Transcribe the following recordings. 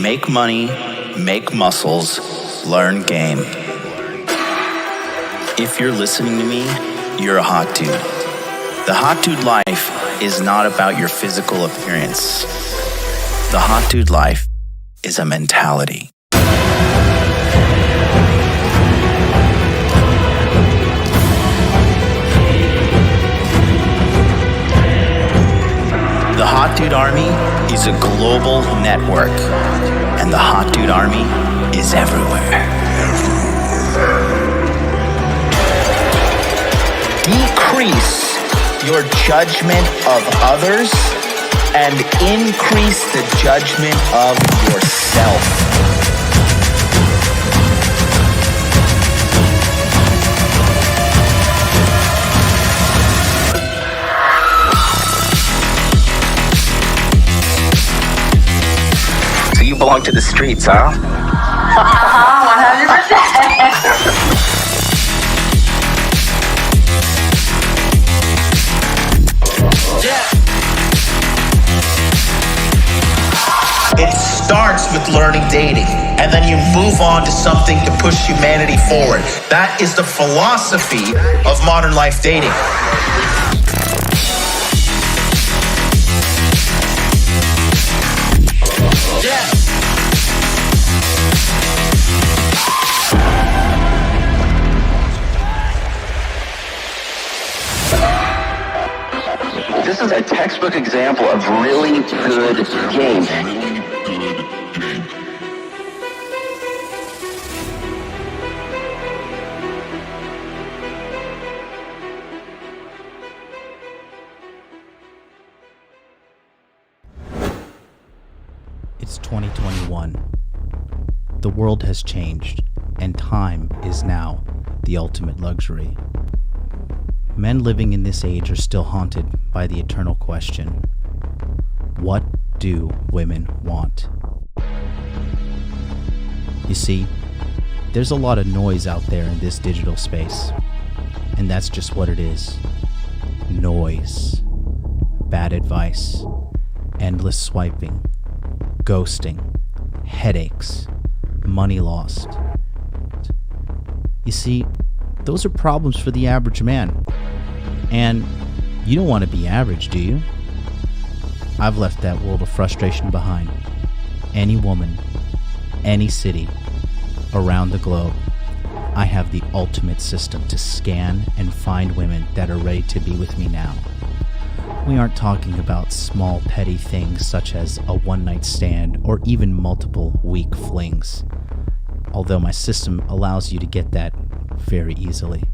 make money, make muscles, learn game. If you're listening to me, you're a hot dude. The hot dude life is not about your physical appearance. The hot dude life is a mentality. The Hot Dude Army is a global network, and the Hot Dude Army is everywhere. Decrease your judgment of others and increase the judgment of yourself. So you belong to the streets, huh? 100%. It starts with learning dating, and then you move on to something to push humanity forward. That is the philosophy of modern life dating. This is a textbook example of really good game. It's 2021. The world has changed, and time is now the ultimate luxury. Men living in this age are still haunted by the eternal question, what do women want? You see, there's a lot of noise out there in this digital space, and that's just what it is. Noise. Bad advice. Endless swiping. Ghosting. Headaches. Money lost. You see, those are problems for the average man. And you don't want to be average, do you? I've left that world of frustration behind. Any woman, any city, around the globe, I have the ultimate system to scan and find women that are ready to be with me now. We aren't talking about small petty things such as a one-night stand or even multiple weak flings, although my system allows you to get that very easily.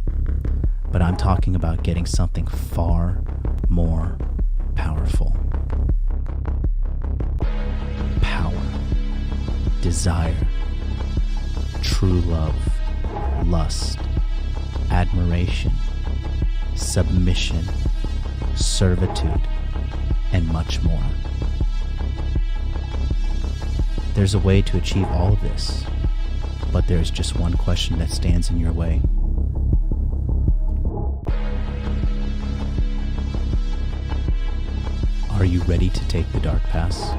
But I'm talking about getting something far more powerful. Power, desire, true love, lust, admiration, submission, servitude, and much more. There's a way to achieve all of this, but there's just one question that stands in your way. Are you ready to take the dark pass?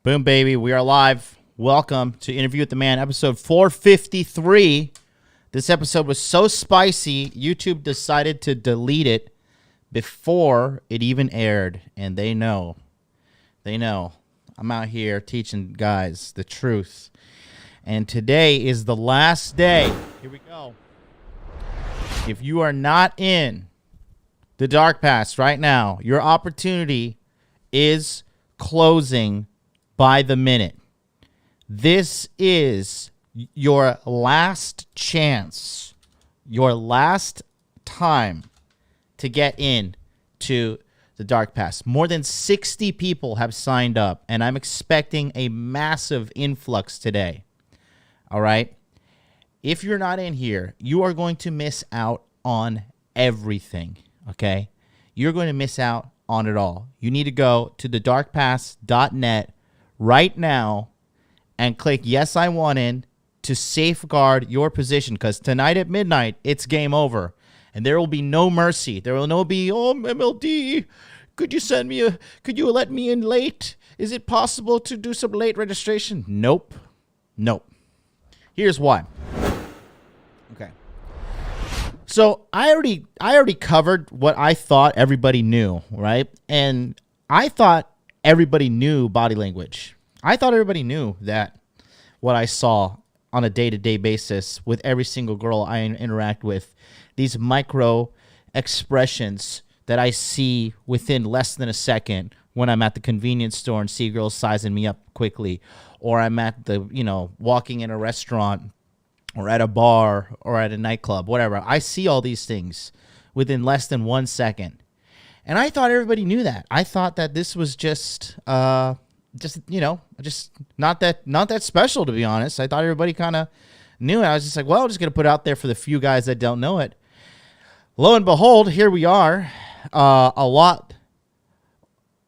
Boom, baby. We are live. Welcome to Interview with the Man, episode 453. This episode was so spicy, YouTube decided to delete it before it even aired. And they know. They know. I'm out here teaching guys the truth. And today is the last day. Here we go. If you are not in the dark past right now, your opportunity is closing by the minute. This is your last chance, your last time to get in to the dark past. More than 60 people have signed up, and I'm expecting a massive influx today. All right? If you're not in here, you are going to miss out on everything, okay? You're going to miss out on it all. You need to go to thedarkpass.net right now and click Yes, I Want In to safeguard your position, because tonight at midnight, it's game over. And there will be no mercy. There will no be, oh, MLD, could you let me in late? Is it possible to do some late registration? Nope. Here's why. Okay. So I already covered what I thought everybody knew, right? And I thought everybody knew body language. I thought everybody knew that what I saw on a day-to-day basis with every single girl I interact with, these micro expressions that I see within less than a second when I'm at the convenience store and see girls sizing me up quickly, or I'm at the, walking in a restaurant or at a bar or at a nightclub, whatever. I see all these things within less than 1 second. And I thought everybody knew that. I thought that this was just not that special, to be honest. I thought everybody kind of knew it. I was just like, well, I'm just going to put it out there for the few guys that don't know it. Lo and behold, here we are, a lot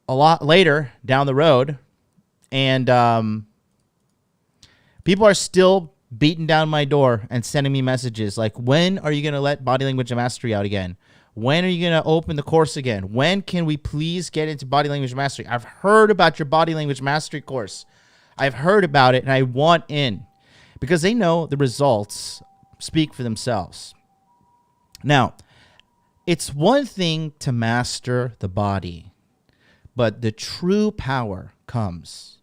later down the road, and people are still beating down my door and sending me messages like, when are you going to let Body Language Mastery out again? When are you going to open the course again? When can we please get into Body Language Mastery? I've heard about your Body Language Mastery course. I've heard about it, and I want in, because they know the results speak for themselves. Now, it's one thing to master the body, but the true power comes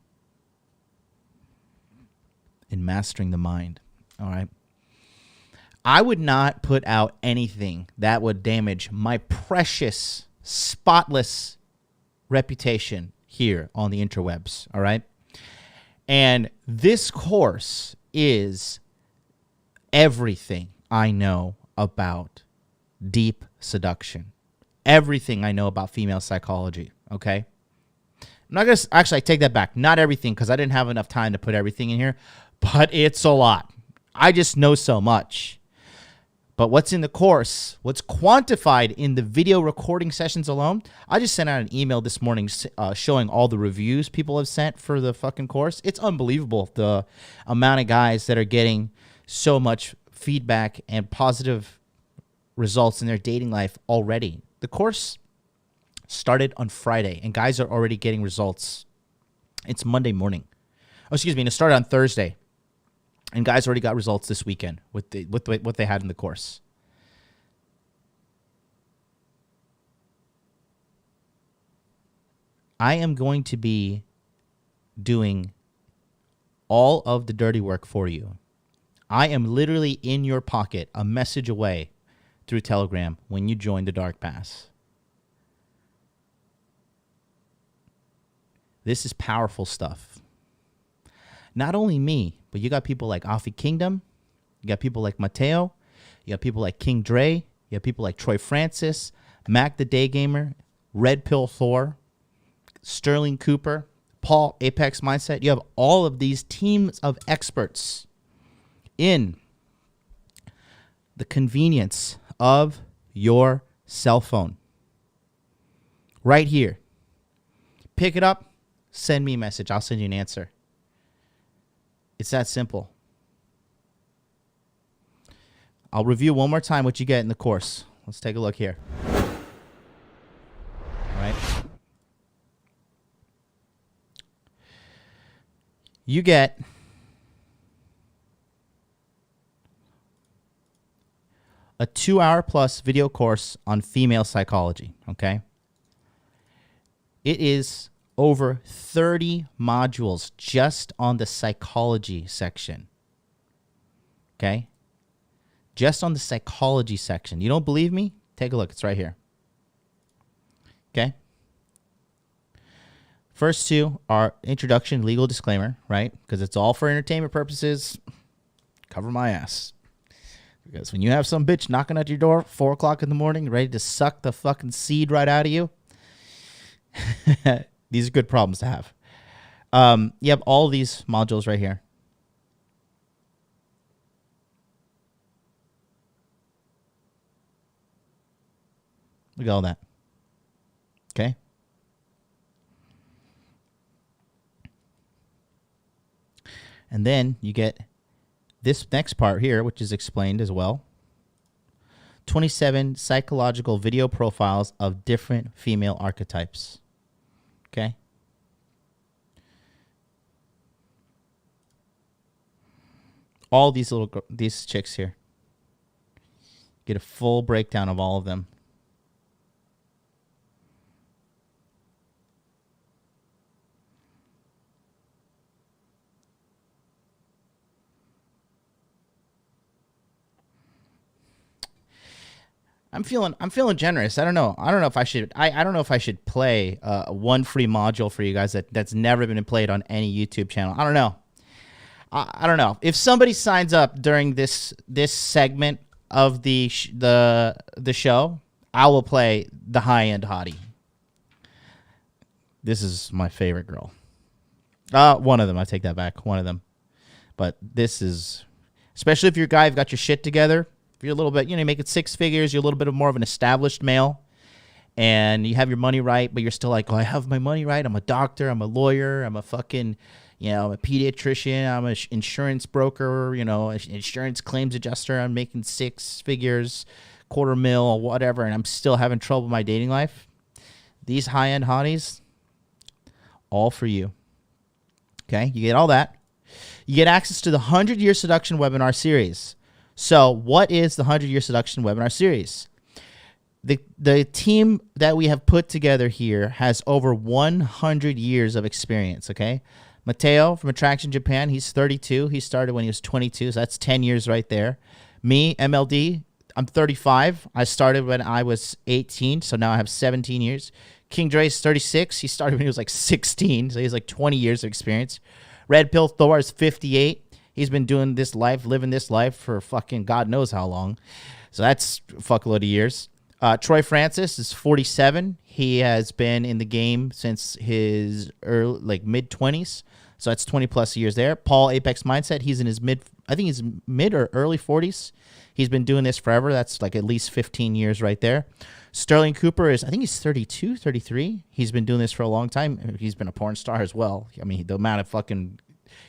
in mastering the mind, all right? I would not put out anything that would damage my precious, spotless reputation here on the interwebs, all right? And this course is everything I know about deep seduction, everything I know about female psychology, okay? I'm not going to, actually, I take that back. Not everything, because I didn't have enough time to put everything in here, but it's a lot. I just know so much. But what's in the course, what's quantified in the video recording sessions alone, I just sent out an email this morning showing all the reviews people have sent for the fucking course. It's unbelievable, the amount of guys that are getting so much feedback and positive results in their dating life already. The course started on Friday, and guys are already getting results. It's Monday morning. Oh, excuse me. It started on Thursday, and guys already got results this weekend with what they had in the course. I am going to be doing all of the dirty work for you. I am literally in your pocket, a message away through Telegram when you join the Dark Pass. This is powerful stuff. Not only me, but you got people like Afi Kingdom, you got people like Mateo, you got people like King Dre, you got people like Troy Francis, Mac the Day Gamer, Red Pill Thor, Sterling Cooper, Paul Apex Mindset. You have all of these teams of experts in the convenience of your cell phone. Right here. Pick it up, send me a message. I'll send you an answer. It's that simple. I'll review one more time what you get in the course. Let's take a look here. All right. You get a 2-hour plus video course on female psychology, okay? It is over 30 modules just on the psychology section, okay? Just on the psychology section. You don't believe me? Take a look. It's right here, okay? First two are introduction, legal disclaimer, right? Because it's all for entertainment purposes. Cover my ass. Because when you have some bitch knocking at your door 4 o'clock in the morning, ready to suck the fucking seed right out of you, these are good problems to have. You have all these modules right here. Look at all that. Okay. And then you get this next part here, which is explained as well. 27 psychological video profiles of different female archetypes. Okay. All these these chicks here. Get a full breakdown of all of them. I'm feeling generous. I don't know if I should. I don't know if I should play one free module for you guys that's never been played on any YouTube channel. I don't know. I don't know if somebody signs up during this segment of the show. I will play the high end hottie. This is my favorite girl. One of them. I take that back. One of them. But this is, especially if you're a guy, you've got your shit together. If you're a little bit, you make it 6 figures, you're a little bit more of an established male, and you have your money right, but you're still like, oh, I have my money right. I'm a doctor. I'm a lawyer. I'm a fucking, I'm a pediatrician. I'm an insurance broker, insurance claims adjuster. I'm making 6 figures, $250,000 or whatever, and I'm still having trouble with my dating life. These high-end hotties, all for you. Okay? You get all that. You get access to the 100-Year Seduction webinar series. So what is the 100-Year Seduction webinar series? The team that we have put together here has over 100 years of experience, okay? Mateo from Attraction Japan, he's 32. He started when he was 22, so that's 10 years right there. Me, MLD, I'm 35. I started when I was 18, so now I have 17 years. King Dre's 36. He started when he was like 16, so he has like 20 years of experience. Red Pill Thor is 58. He's been doing this life, living this life for fucking God knows how long. So that's a fuckload of years. Troy Francis is 47. He has been in the game since his mid-20s. So that's 20 plus years there. Paul Apex Mindset, he's in his mid or early 40s. He's been doing this forever. That's like at least 15 years right there. Sterling Cooper I think he's 32, 33. He's been doing this for a long time. He's been a porn star as well. I mean, the amount of fucking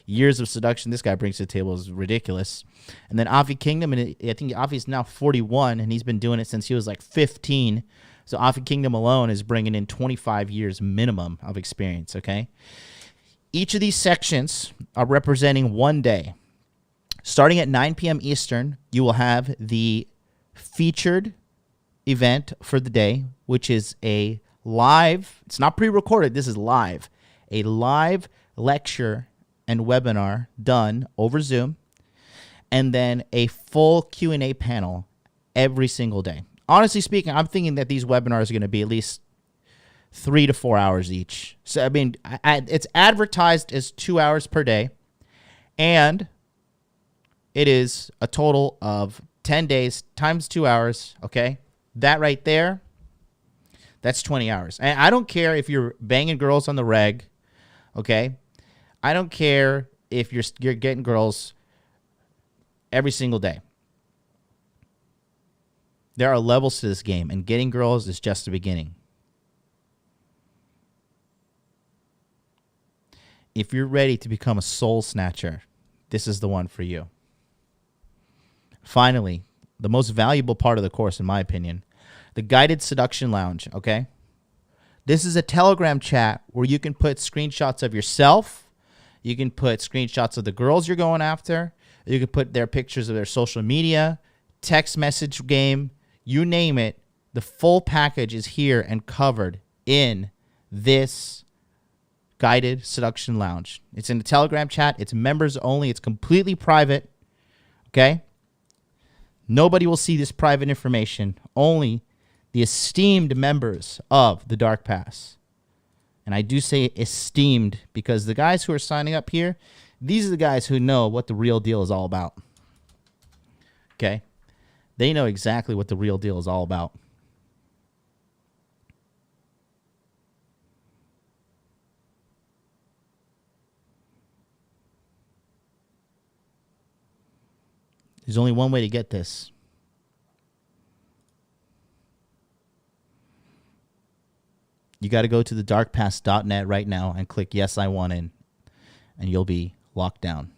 years of seduction this guy brings to the table is ridiculous. And then Avi Kingdom, and I think Avi's now 41, and he's been doing it since he was like 15. So Avi Kingdom alone is bringing in 25 years minimum of experience, okay? Each of these sections are representing one day. Starting at 9 p.m. Eastern, you will have the featured event for the day, which is a live, it's not pre-recorded, this is live, a live lecture and webinar done over Zoom, and then a full Q&A panel every single day. Honestly speaking, I'm thinking that these webinars are going to be at least 3 to 4 hours each. So, I mean, it's advertised as 2 hours per day, and it is a total of 10 days times 2 hours, okay? That right there, that's 20 hours. And I don't care if you're banging girls on the reg, okay? I don't care if you're getting girls every single day. There are levels to this game, and getting girls is just the beginning. If you're ready to become a soul snatcher, this is the one for you. Finally, the most valuable part of the course, in my opinion, the Guided Seduction Lounge, okay? This is a Telegram chat where you can put screenshots of yourself. You can put screenshots of the girls you're going after. You can put their pictures of their social media, text message game, you name it. The full package is here and covered in this Guided Seduction Lounge. It's in the Telegram chat. It's members only. It's completely private. Okay? Nobody will see this private information. Only the esteemed members of the Dark Pass. And I do say esteemed because the guys who are signing up here, these are the guys who know what the real deal is all about. Okay? They know exactly what the real deal is all about. There's only one way to get this. you got to go to the darkpast.net right now and click Yes, I Want In, and you'll be locked down.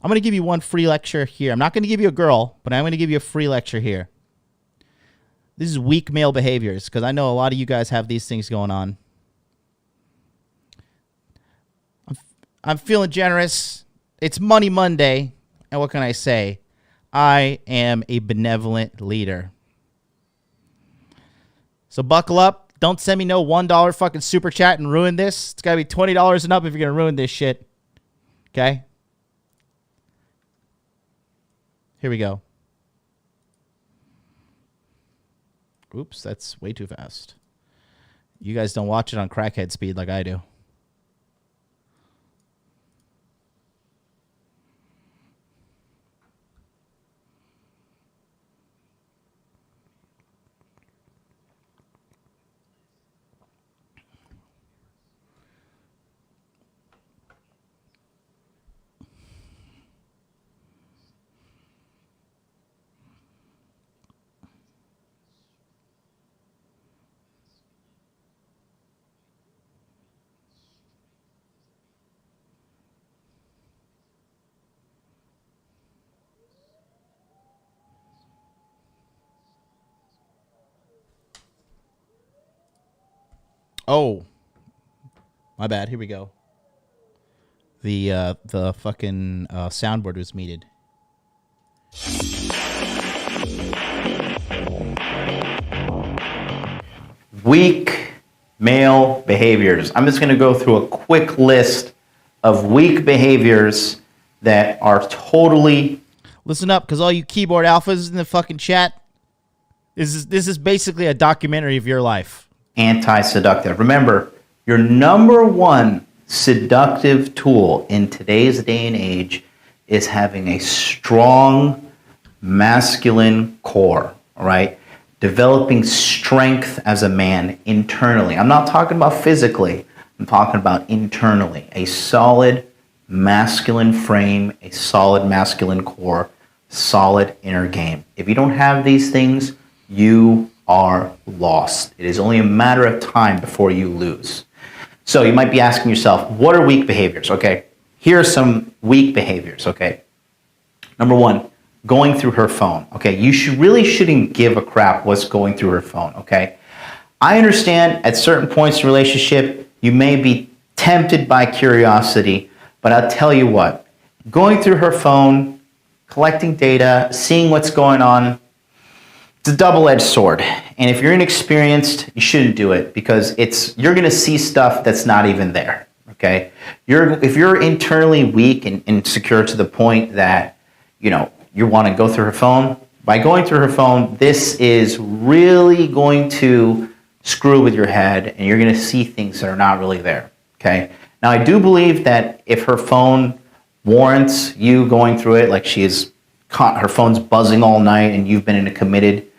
I'm going to give you one free lecture here. I'm not going to give you a girl, but I'm going to give you a free lecture here. This is weak male behaviors, because I know a lot of you guys have these things going on. I'm feeling generous. It's Money Monday, and what can I say? I am a benevolent leader. So buckle up. Don't send me no $1 fucking super chat and ruin this. It's got to be $20 and up if you're going to ruin this shit. Okay? Here we go. Oops, that's way too fast. You guys don't watch it on crackhead speed like I do. Oh, my bad. Here we go. The fucking soundboard was muted. Weak male behaviors. I'm just going to go through a quick list of weak behaviors that are totally... Listen up, because all you keyboard alphas in the fucking chat, this is basically a documentary of your life. Anti-seductive. Remember, your number one seductive tool in today's day and age is having a strong masculine core, all right? Developing strength as a man internally. I'm not talking about physically. I'm talking about internally. A solid masculine frame, a solid masculine core, solid inner game. If you don't have these things, you are lost. It is only a matter of time before you lose. So you might be asking yourself, what are weak behaviors? Okay, here are some weak behaviors, okay? Number one, going through her phone, okay? You really shouldn't give a crap what's going through her phone, okay? I understand at certain points in the relationship, you may be tempted by curiosity, but I'll tell you what, going through her phone, collecting data, seeing what's going on, it's a double-edged sword. And if you're inexperienced, you shouldn't do it because you're going to see stuff that's not even there, okay? If you're internally weak and insecure to the point that, you want to go through her phone, by going through her phone, this is really going to screw with your head and you're going to see things that are not really there, okay? Now, I do believe that if her phone warrants you going through it, like her phone's buzzing all night and you've been in a committed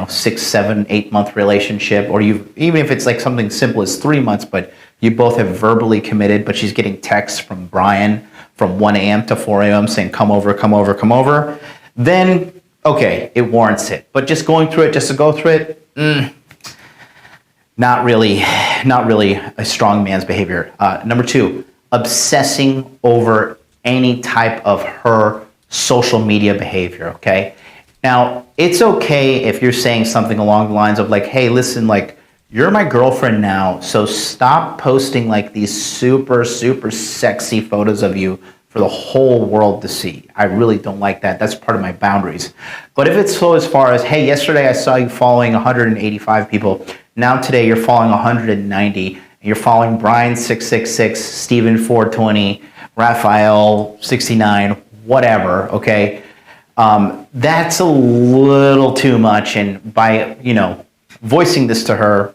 6, 7, 8 month relationship, or even if it's like something simple as 3 months, but you both have verbally committed, but she's getting texts from Brian from 1 a.m. to 4 a.m. saying, come over, come over, come over, then, okay, it warrants it. But just going through it, just to go through it, not really a strong man's behavior. Number two, obsessing over any type of her social media behavior, okay? Now, it's okay if you're saying something along the lines of like, hey, listen, like, you're my girlfriend now, so stop posting like these super, super sexy photos of you for the whole world to see. I really don't like that. That's part of my boundaries. But if it's so as far as, hey, yesterday I saw you following 185 people, now today you're following 190, and you're following Brian 666, Steven 420, Raphael 69, whatever, okay? That's a little too much, and by voicing this to her,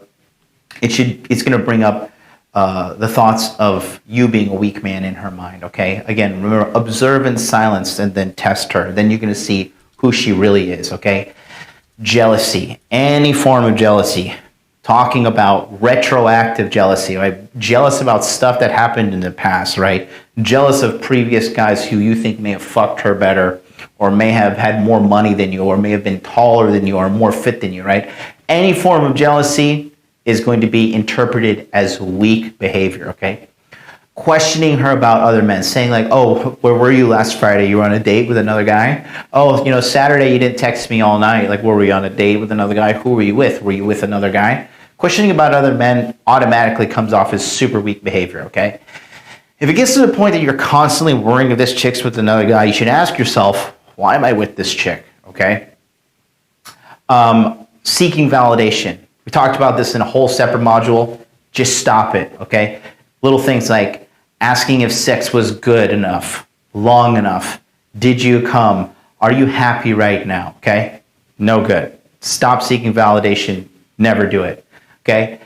it's going to bring up the thoughts of you being a weak man in her mind. Okay, again, remember, observe in silence and then test her. Then you're going to see who she really is. Okay, jealousy, any form of jealousy. Talking about retroactive jealousy, right? Jealous about stuff that happened in the past, right? Jealous of previous guys who you think may have fucked her better, or may have had more money than you, or may have been taller than you, or more fit than you, right? Any form of jealousy, is going to be interpreted as weak behavior, okay? Questioning her about other men, saying like, oh, where were you last Friday? You were on a date with another guy? Oh, Saturday you didn't text me all night. Like, were we on a date with another guy? Who were you with? Were you with another guy? Questioning about other men automatically comes off as super weak behavior, okay? If it gets to the point that you're constantly worrying if this chick's with another guy, you should ask yourself, why am I with this chick, okay? Seeking validation. We talked about this in a whole separate module. Just stop it, okay? Little things like asking if sex was good enough, long enough, did you come, are you happy right now, okay? No good. Stop seeking validation. Never do it, okay?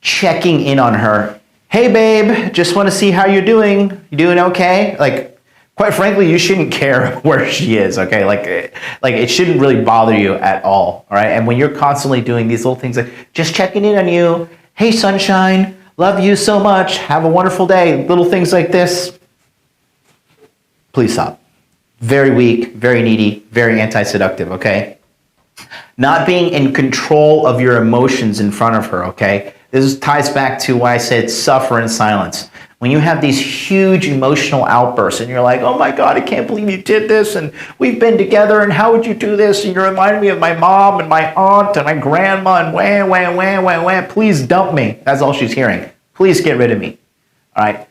Checking in on her. Hey, babe, just want to see how you're doing. You doing okay? Like, quite frankly, you shouldn't care where she is, okay? Like it shouldn't really bother you at all right? And when you're constantly doing these little things like just checking in on you, hey, sunshine, love you so much, have a wonderful day, little things like this, please stop. Very weak, very needy, very anti-seductive, okay? Not being in control of your emotions in front of her, okay? This ties back to why I said suffer in silence. When you have these huge emotional outbursts and you're like, oh my God, I can't believe you did this, and we've been together, and how would you do this? And you remind me of my mom and my aunt and my grandma, and wah, please dump me. That's all she's hearing. Please get rid of me. All right?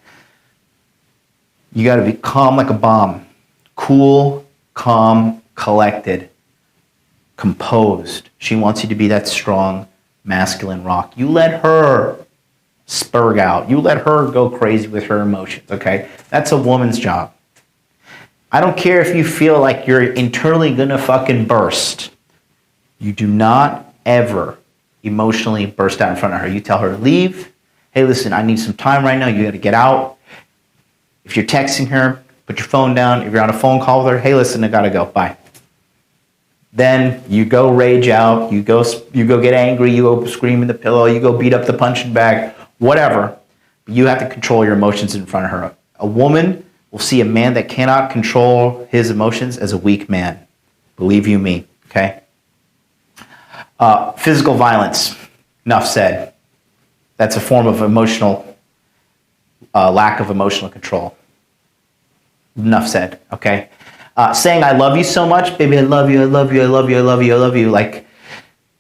You got to be calm like a bomb. Cool, calm, collected, composed. She wants you to be that strong, masculine rock. You let her spurg out. You let her go crazy with her emotions, okay? That's a woman's job. I don't care if you feel like you're internally gonna fucking burst. You do not ever emotionally burst out in front of her. You tell her to leave. Hey, listen, I need some time right now. You gotta get out. If you're texting her, put your phone down. If you're on a phone call with her, hey, listen, I gotta go. Bye. Then you go rage out. You go get angry. You go scream in the pillow. You go beat up the punching bag. Whatever, you have to control your emotions in front of her. A woman will see a man that cannot control his emotions as a weak man. Believe you me, okay? Physical violence, enough said. That's a form of emotional, lack of emotional control. Enough said, okay? Saying I love you so much, baby, I love you, I love you, I love you, I love you, I love you. Like,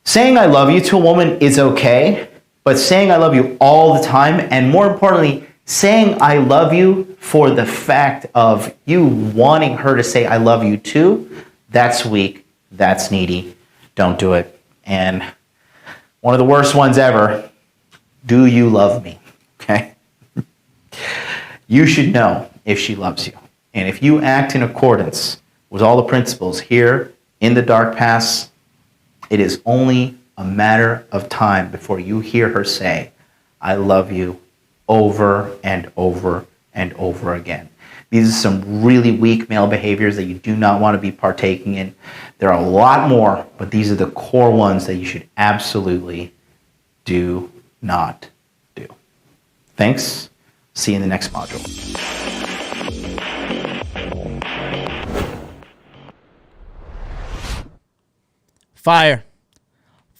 saying I love you to a woman is okay, but saying I love you all the time, and more importantly, saying I love you for the fact of you wanting her to say I love you too, that's weak, that's needy, don't do it. And one of the worst ones ever, do you love me, okay? You should know if she loves you. And if you act in accordance with all the principles here in the dark paths, it is only a matter of time before you hear her say, I love you, over and over and over again. These are some really weak male behaviors that you do not want to be partaking in. There are a lot more, but these are the core ones that you should absolutely do not do. Thanks. See you in the next module. Fire.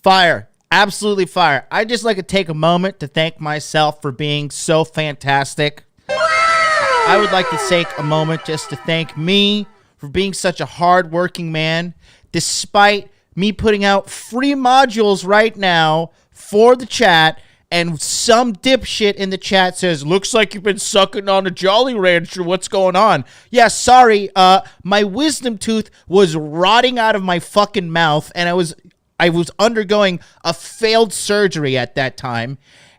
Fire. Absolutely fire. I'd just like to take a moment to thank myself for being so fantastic. I would like to take a moment just to thank me for being such a hard-working man, despite me putting out free modules right now for the chat, and some dipshit in the chat says, looks like you've been sucking on a Jolly Rancher. What's going on? Yeah, sorry. My wisdom tooth was rotting out of my fucking mouth, and I was undergoing a failed surgery at that time,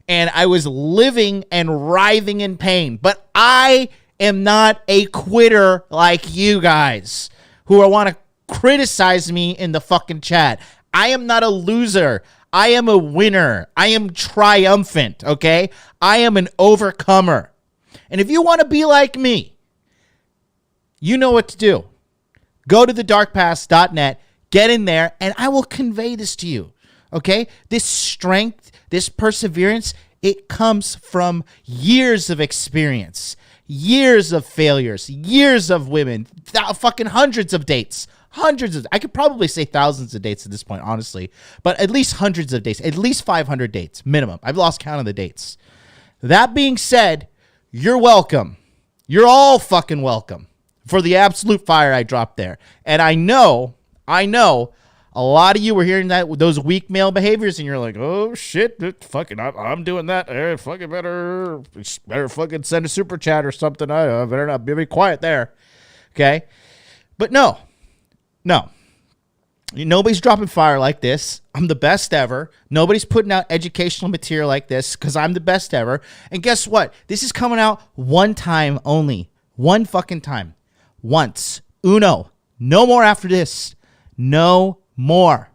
and I was living and writhing in pain. But I am not a quitter like you guys who want to criticize me in the fucking chat. I am not a loser. I am a winner. I am triumphant, okay? I am an overcomer. And if you want to be like me, you know what to do. Go to thedarkpass.net, get in there, and I will convey this to you, okay? This strength, this perseverance, it comes from years of experience, years of failures, years of women, fucking hundreds of dates, Hundreds of, I could probably say thousands of dates at this point, honestly, but at least hundreds of dates, at least 500 dates minimum. I've lost count of the dates. That being said, you're welcome. You're all fucking welcome for the absolute fire I dropped there. And I know a lot of you were hearing those weak male behaviors, and you're like, oh shit, fucking, I'm doing that. Fucking better fucking send a super chat or something. I better not be quiet there. Okay, but no, nobody's dropping fire like this. I'm the best ever. Nobody's putting out educational material like this because I'm the best ever. And guess what? This is coming out one time only. One fucking time. Once. Uno. No more after this. No more.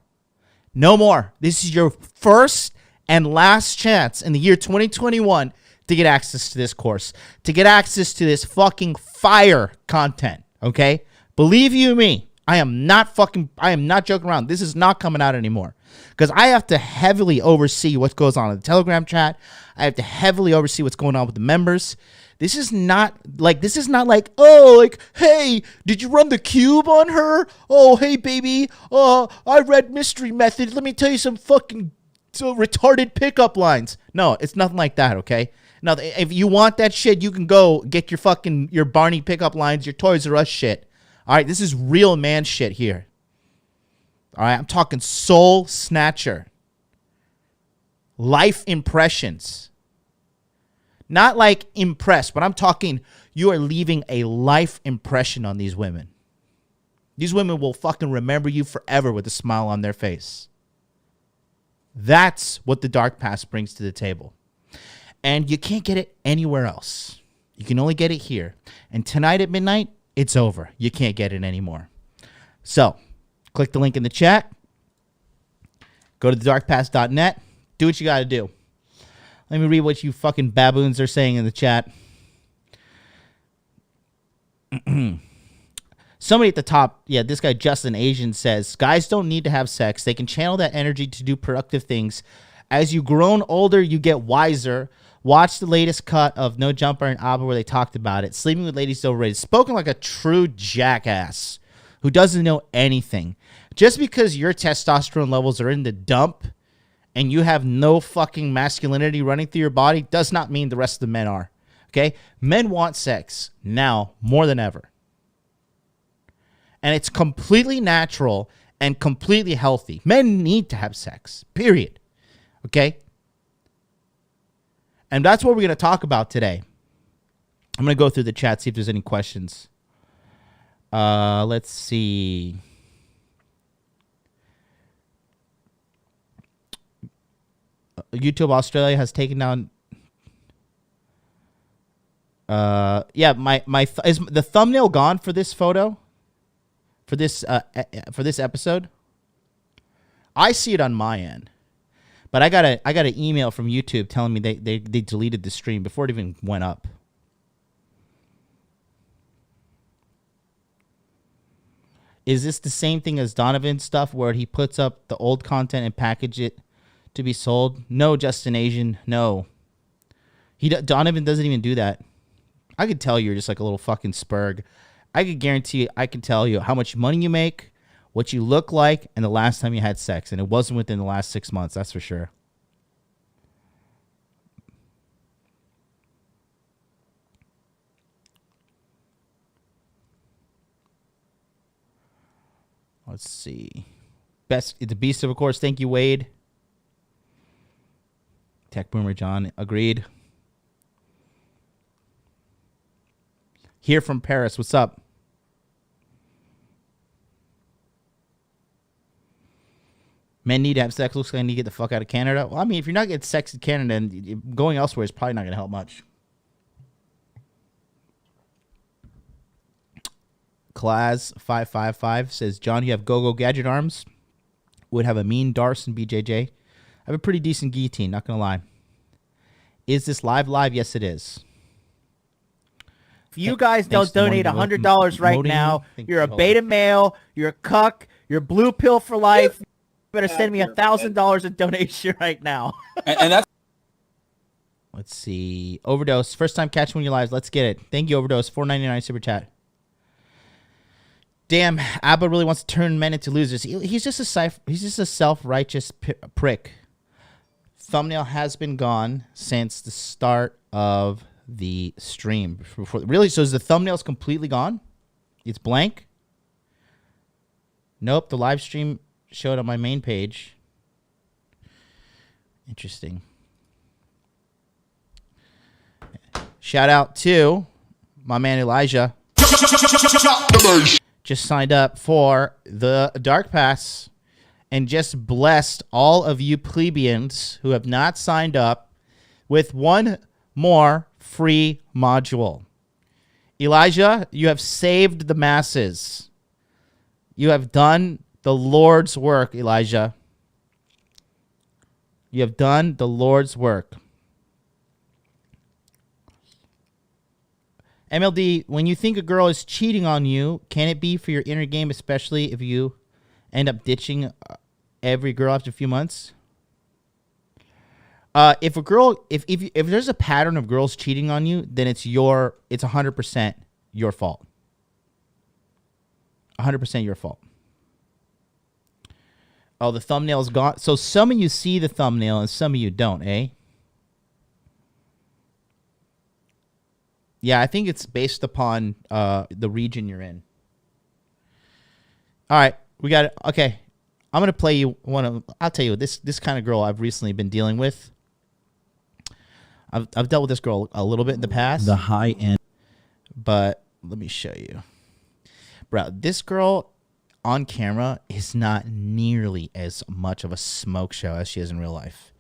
No more. This is your first and last chance in the year 2021 to get access to this course. To get access to this fucking fire content. Okay? Believe you me. I am not joking around. This is not coming out anymore because I have to heavily oversee what goes on in the Telegram chat. I have to heavily oversee what's going on with the members. This is not like, oh, like, hey, did you run the cube on her? Oh, hey, baby. I read Mystery Method. Let me tell you some fucking retarded pickup lines. No, it's nothing like that. Okay. Now, if you want that shit, you can go get your Barney pickup lines, your Toys R Us shit. All right, this is real man shit here. All right, I'm talking soul snatcher. Life impressions. Not like impressed, but I'm talking you are leaving a life impression on these women. These women will fucking remember you forever with a smile on their face. That's what the Dark Past brings to the table. And you can't get it anywhere else. You can only get it here. And tonight at midnight, it's over. You can't get it anymore. So, click the link in the chat. Go to thedarkpast.net. Do what you got to do. Let me read what you fucking baboons are saying in the chat. Somebody at the top, this guy Justin Asian says, guys don't need to have sex. They can channel that energy to do productive things. As you grown older, you get wiser. Watch the latest cut of No Jumper and ABBA where they talked about it. Sleeping with ladies is overrated. Spoken like a true jackass who doesn't know anything. Just because your testosterone levels are in the dump and you have no fucking masculinity running through your body does not mean the rest of the men are. Okay? Men want sex now more than ever. And it's completely natural and completely healthy. Men need to have sex. Period. Okay? And that's what we're going to talk about today. I'm going to go through the chat, see if there's any questions. Let's see. YouTube Australia has taken down. Is the thumbnail gone for this photo? For this episode? I see it on my end. But I got an email from YouTube telling me they deleted the stream before it even went up. Is this the same thing as Donovan's stuff where he puts up the old content and package it to be sold? No, Justin Asian, no. Donovan doesn't even do that. I could tell you're just like a little fucking spurg. I could guarantee I can tell you how much money you make, what you look like, and the last time you had sex. And it wasn't within the last 6 months, that's for sure. Let's see. The Beast, of course. Thank you, Wade. Tech Boomer John, agreed. Here from Paris, what's up? Men need to have sex. Looks like I need to get the fuck out of Canada. Well, I mean, if you're not getting sex in Canada, then going elsewhere is probably not going to help much. Class555 says, John, you have go-go gadget arms. Would have a mean Darce and BJJ. I have a pretty decent guillotine, not going to lie. Is this live? Live, yes, it is. If you guys don't donate $100 right now, you're a beta male, you're a cuck, you're blue pill for life. You better send me $1,000 in donation right now. And that's. Let's see. Overdose. First time catching one of your lives. Let's get it. Thank you, Overdose. $4.99 super chat. Damn, Abba really wants to turn men into losers. He's just a self-righteous prick. Thumbnail has been gone since the start of the stream. Really? So is the thumbnails completely gone? It's blank? Nope, the live stream showed on my main page. Interesting. Shout out to my man Elijah. Just signed up for the Dark Pass and just blessed all of you plebeians who have not signed up with one more free module. Elijah, you have saved the masses. You have done the Lord's work, Elijah. You have done the Lord's work. MLD, when you think a girl is cheating on you, can it be for your inner game, especially if you end up ditching every girl after a few months? If there's a pattern of girls cheating on you, then it's 100% your fault. 100% your fault. Oh, the thumbnail's gone. So some of you see the thumbnail and some of you don't, eh? Yeah, I think it's based upon the region you're in. All right, we got it. Okay, I'm gonna play you I'll tell you this kind of girl I've recently been dealing with. I've dealt with this girl a little bit in the past. The high end. But let me show you, bro. This girl on camera is not nearly as much of a smoke show as she is in real life.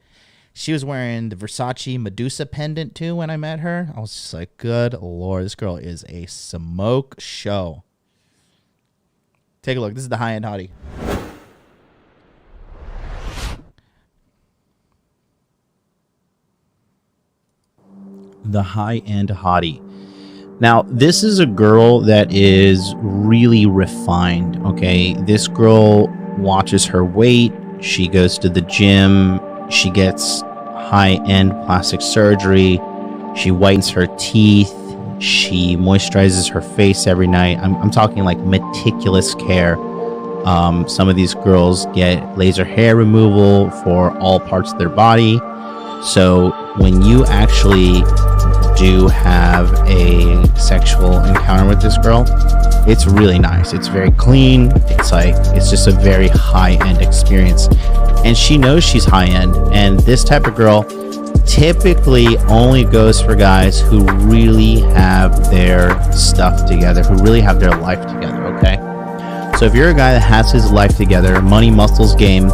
She was wearing the Versace Medusa pendant too when I met her. I was just like, good Lord, this girl is a smoke show. Take a look. This is the high-end hottie. The high-end hottie. Now, this is a girl that is really refined, okay? This girl watches her weight. She goes to the gym. She gets high-end plastic surgery. She whitens her teeth. She moisturizes her face every night. I'm talking like meticulous care. Some of these girls get laser hair removal for all parts of their body. So when you actually do have a sexual encounter with this girl, it's really nice. It's very clean. It's just a very high-end experience. And she knows she's high-end. And this type of girl typically only goes for guys who really have their stuff together, who really have their life together, okay? So if you're a guy that has his life together, money, muscles, game,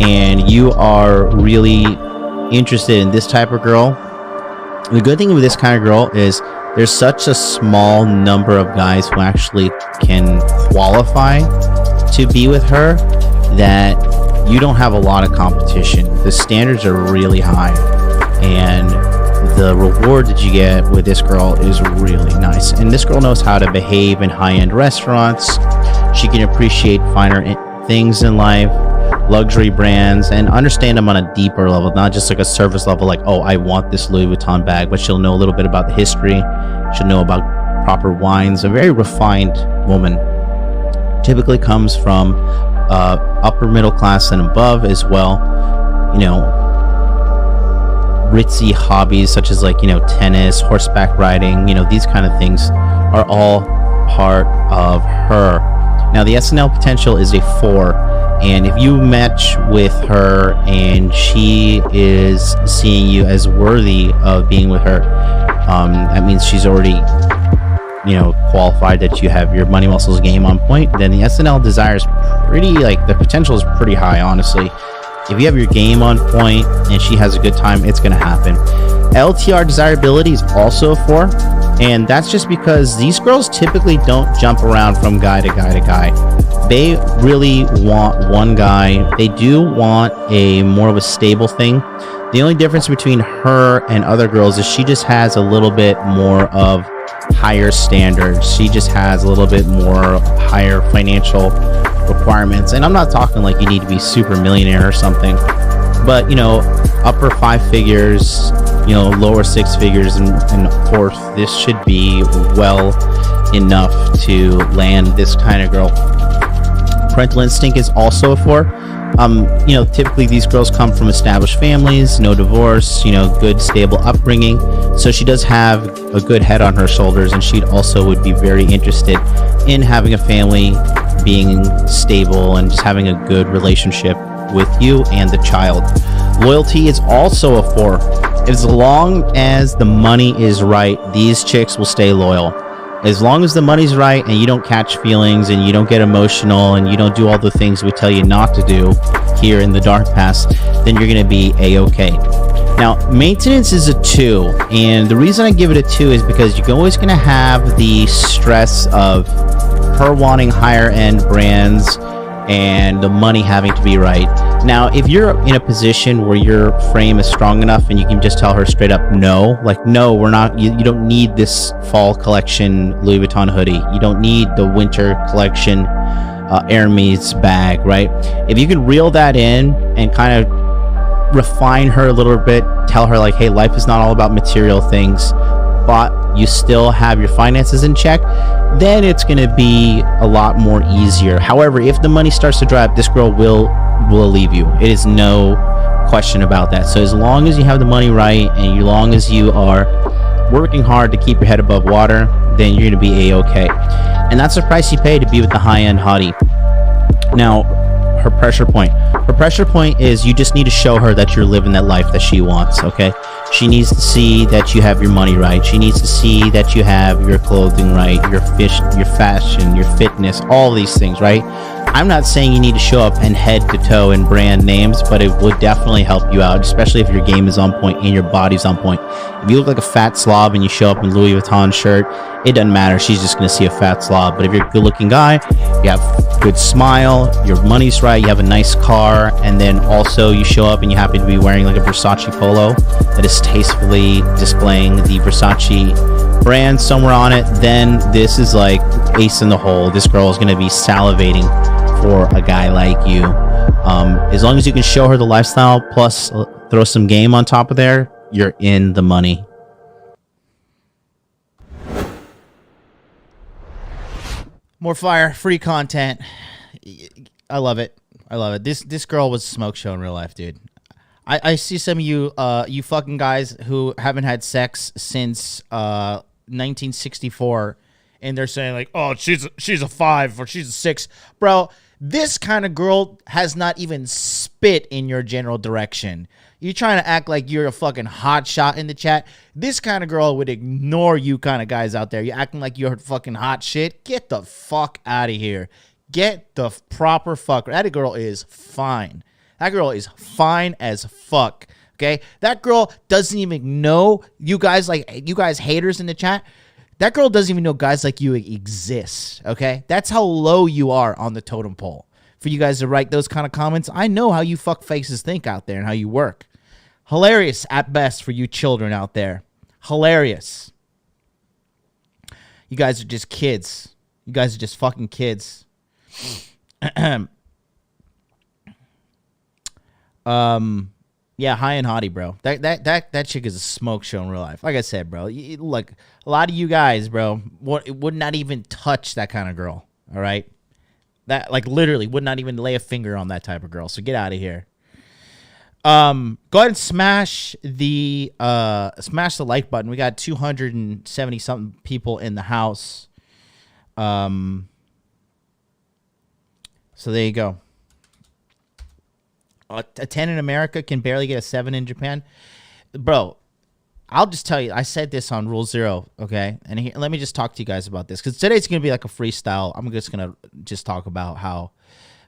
and you are really interested in this type of girl, the good thing with this kind of girl is there's such a small number of guys who actually can qualify to be with her that you don't have a lot of competition. The standards are really high, and the reward that you get with this girl is really nice. And this girl knows how to behave in high-end restaurants. She can appreciate finer things in life, luxury brands, and understand them on a deeper level, not just like a surface level, like, oh, I want this Louis Vuitton bag, but she'll know a little bit about the history. She'll know about proper wines. A very refined woman. Typically comes from upper middle class and above as well. You know, ritzy hobbies such as like, you know, tennis, horseback riding, you know, these kind of things are all part of her. Now the SNL potential is a 4, and if you match with her and she is seeing you as worthy of being with her, that means she's already, you know, qualified that you have your money muscles game on point. Then the SNL desire is pretty, like, the potential is pretty high, honestly. If you have your game on point and she has a good time, it's gonna happen. LTR desirability is also a 4, and that's just because these girls typically don't jump around from guy to guy to guy. They really want one guy. They do want a more of a stable thing. The only difference between her and other girls is she just has a little bit more of higher standards. She just has a little bit more higher financial requirements. And I'm not talking like you need to be super millionaire or something, but, you know, upper 5 figures, lower six figures, and of course this should be well enough to land this kind of girl. Parental instinct is also a 4. Typically these girls come from established families, no divorce, good stable upbringing. So she does have a good head on her shoulders, and she also would be very interested in having a family, being stable, and just having a good relationship with you and the child. Loyalty is also a 4. As long as the money is right, these chicks will stay loyal. As long as the money's right and you don't catch feelings and you don't get emotional and you don't do all the things we tell you not to do here in the dark past, then you're going to be a-okay. Now, maintenance is a 2, and the reason I give it a 2 is because you're always going to have the stress of her wanting higher end brands and the money having to be right. Now, if you're in a position where your frame is strong enough and you can just tell her straight up no, like, no, we're not, you don't need this fall collection Louis Vuitton hoodie. You don't need the winter collection Hermes bag, right? If you can reel that in and kind of refine her a little bit, tell her like, hey, life is not all about material things, but you still have your finances in check, then it's going to be a lot more easier. However, if the money starts to dry up, this girl will leave you. It is no question about that. So as long as you have the money right and as long as you are working hard to keep your head above water, then you're going to be a-okay. And that's the price you pay to be with the high-end hottie. Now, her pressure point. Her pressure point is you just need to show her that you're living that life that she wants, okay? She needs to see that you have your money right. She needs to see that you have your clothing right, your fashion, your fitness, all these things, right? I'm not saying you need to show up and head to toe in brand names, but it would definitely help you out, especially if your game is on point and your body's on point. If you look like a fat slob and you show up in Louis Vuitton shirt, it doesn't matter. She's just going to see a fat slob. But if you're a good-looking guy, you have a good smile, your money's right, you have a nice car, and then also you show up and you happen to be wearing like a Versace polo that is tastefully displaying the Versace brand somewhere on it, then this is like ace in the hole. This girl is going to be salivating for a guy like you. As long as you can show her the lifestyle plus throw some game on top of there, you're in the money. More fire, free content. I love it. I love it. This girl was a smoke show in real life, dude. I see some of you you fucking guys who haven't had sex since 1964, and they're saying like, oh, she's a 5 or she's a 6, bro. This kind of girl has not even spit in your general direction. You're trying to act like you're a fucking hot shot in the chat. This kind of girl would ignore you kind of guys out there. You're acting like you're fucking hot shit. Get the fuck out of here. Get the proper fuck. That girl is fine. That girl is fine as fuck. Okay? That girl doesn't even know you guys, like you guys haters in the chat. That girl doesn't even know guys like you exist, okay? That's how low you are on the totem pole. For you guys to write those kind of comments, I know how you fuck faces think out there and how you work. Hilarious at best for you children out there. Hilarious. You guys are just kids. You guys are just fucking kids. Yeah, high and hottie, bro. That chick is a smoke show in real life. Like I said, bro, like a lot of you guys, bro, would not even touch that kind of girl. All right, that like literally would not even lay a finger on that type of girl. So get out of here. Go ahead and smash the like button. We got 270 something people in the house. So there you go. A 10 in America can barely get a 7 in Japan. Bro, I'll just tell you, I said this on Rule 0, okay? And here, let me just talk to you guys about this, because today's going to be like a freestyle. I'm just going to just talk about how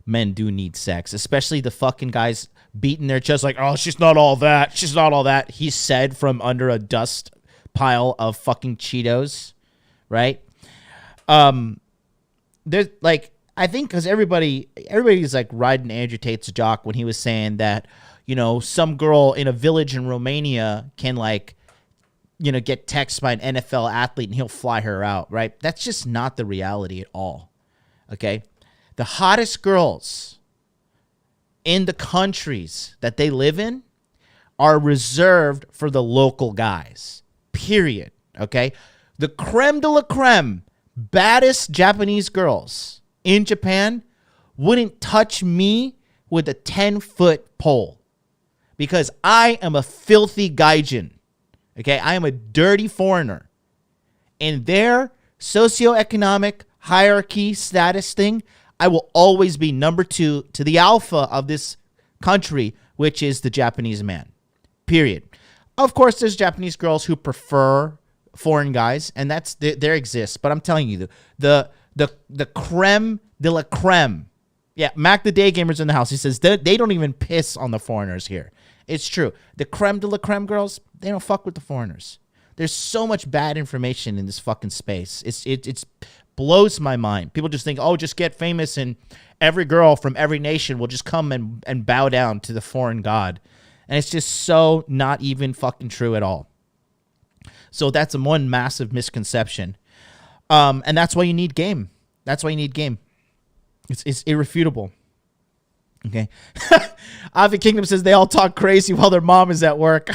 men do need sex, especially the fucking guys beating their chest like, oh, she's not all that. She's not all that. He said from under a dust pile of fucking Cheetos, right? There's like, I think because everybody's like riding Andrew Tate's jock when he was saying that, you know, some girl in a village in Romania can like, you know, get texted by an NFL athlete and he'll fly her out, right? That's just not the reality at all, okay? The hottest girls in the countries that they live in are reserved for the local guys. Period. Okay? The creme de la creme, baddest Japanese girls in Japan wouldn't touch me with a 10-foot pole because I am a filthy gaijin. Okay? I am a dirty foreigner. In their socioeconomic hierarchy status thing, I will always be number 2 to the alpha of this country, which is the Japanese man. Period. Of course, there's Japanese girls who prefer foreign guys, and there exists. But I'm telling you, the creme de la creme. Yeah, Mac the Day Gamer's in the house. He says they don't even piss on the foreigners here. It's true. The creme de la creme girls, they don't fuck with the foreigners. There's so much bad information in this fucking space. It's blows my mind. People just think, oh, just get famous and every girl from every nation will just come and bow down to the foreign god. And it's just so not even fucking true at all. So that's one massive misconception. And that's why you need game. That's why you need game. It's irrefutable. Okay. Avi Kingdom says they all talk crazy while their mom is at work.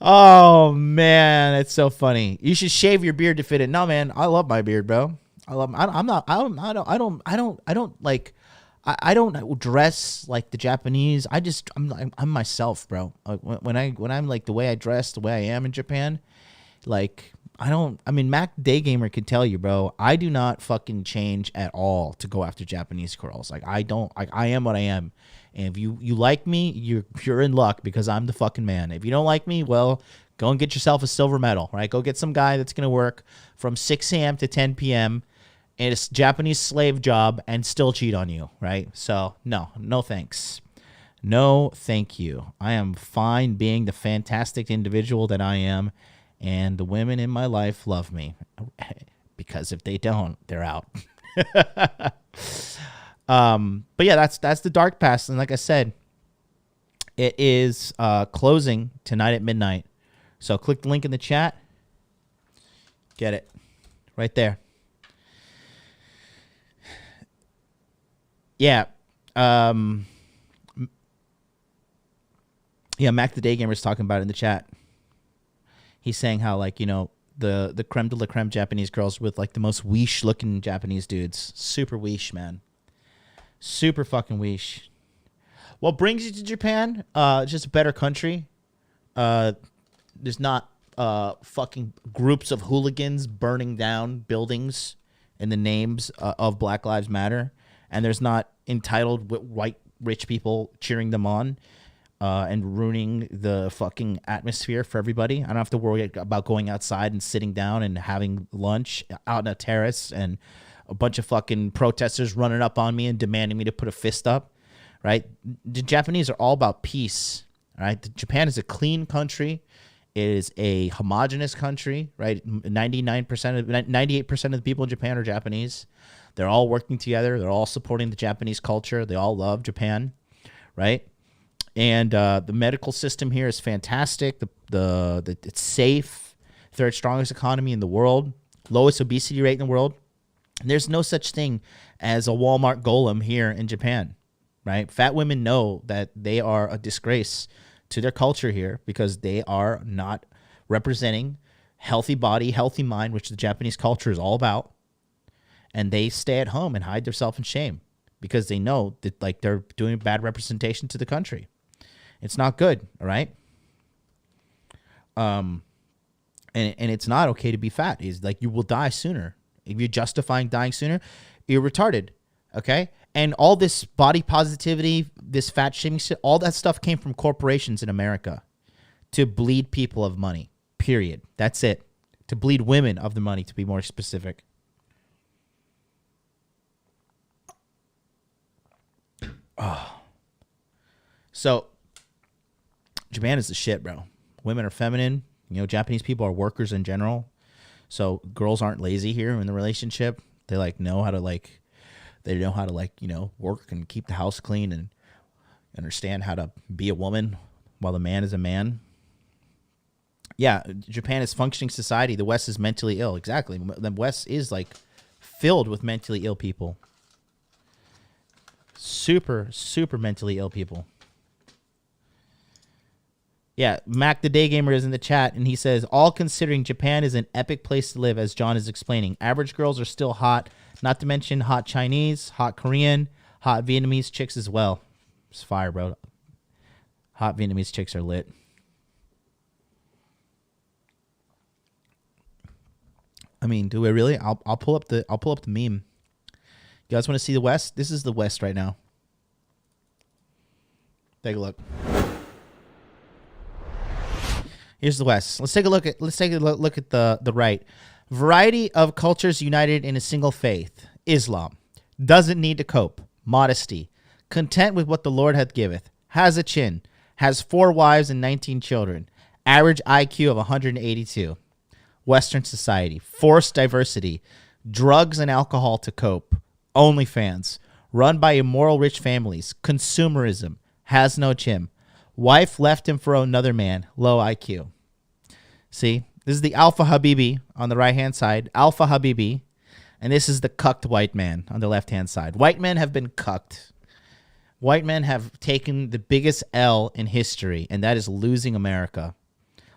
Oh man, it's so funny. You should shave your beard to fit it. No, man, I love my beard, bro. I don't dress like the Japanese. I'm myself, bro. When I'm like the way I dress, the way I am in Japan, like Mac Day Gamer could tell you, bro, I do not fucking change at all to go after Japanese girls. Like I am what I am. And if you like me, you're in luck because I'm the fucking man. If you don't like me, well, go and get yourself a silver medal, right? Go get some guy that's going to work from 6 a.m. to 10 p.m. in a Japanese slave job and still cheat on you, right? So, no thanks. No, thank you. I am fine being the fantastic individual that I am, and the women in my life love me. Because if they don't, they're out. But yeah, that's the dark past. And like I said, it is closing tonight at midnight. So click the link in the chat. Get it right there. Yeah. Yeah, Mac the Day Gamer is talking about it in the chat. He's saying how, like, the creme de la creme Japanese girls with like the most weesh looking Japanese dudes. Super weesh, man. Super fucking weesh. What brings you to Japan? Just a better country. There's not fucking groups of hooligans burning down buildings in the names of Black Lives Matter. And there's not entitled white rich people cheering them on and ruining the fucking atmosphere for everybody. I don't have to worry about going outside and sitting down and having lunch out on a terrace and a bunch of fucking protesters running up on me and demanding me to put a fist up, right? The Japanese are all about peace, right? Japan is a clean country. It is a homogenous country, right? 98% of the people in Japan are Japanese. They're all working together. They're all supporting the Japanese culture. They all love Japan, right? And the medical system here is fantastic. It's safe. Third strongest economy in the world. Lowest obesity rate in the world. There's no such thing as a Walmart golem here in Japan, right? Fat women know that they are a disgrace to their culture here because they are not representing healthy body, healthy mind, which the Japanese culture is all about. And they stay at home and hide themselves in shame because they know that like they're doing bad representation to the country. It's not good, all right? And it's not okay to be fat. It's like you will die sooner. If you're justifying dying sooner, you're retarded, okay? And all this body positivity, this fat shaming shit, all that stuff came from corporations in America to bleed people of money, period. That's it. To bleed women of the money, to be more specific. Oh. So, Japan is the shit, bro. Women are feminine. Japanese people are workers in general. So girls aren't lazy here in the relationship. They know how to work and keep the house clean and understand how to be a woman while the man is a man. Yeah, Japan is functioning society. The West is mentally ill. Exactly. The West is filled with mentally ill people. Super, super mentally ill people. Yeah, Mac the Day Gamer is in the chat, and he says, all considering Japan is an epic place to live, as John is explaining. Average girls are still hot, not to mention hot Chinese, hot Korean, hot Vietnamese chicks as well. It's fire, bro. Hot Vietnamese chicks are lit. I mean, do we really? I'll pull up the meme. You guys want to see the West? This is the West right now. Take a look. Here's the West. Let's take a look at the right. Variety of cultures united in a single faith. Islam. Doesn't need to cope. Modesty. Content with what the Lord hath giveth. Has a chin. Has 4 wives and 19 children. Average IQ of 182. Western society. Forced diversity. Drugs and alcohol to cope. OnlyFans. Run by immoral rich families. Consumerism. Has no chin. Wife left him for another man. Low IQ. See? This is the Alpha Habibi on the right-hand side. Alpha Habibi. And this is the cucked white man on the left-hand side. White men have been cucked. White men have taken the biggest L in history, and that is losing America.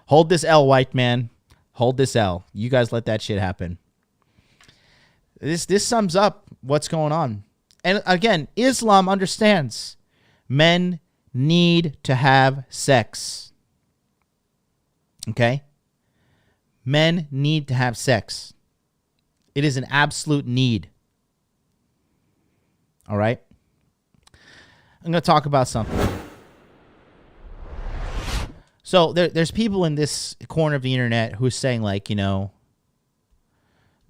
Hold this L, white man. Hold this L. You guys let that shit happen. This sums up what's going on. And again, Islam understands men need to have sex. Okay? Men need to have sex. It is an absolute need. All right? I'm going to talk about something. So there's people in this corner of the internet who's saying, like, you know,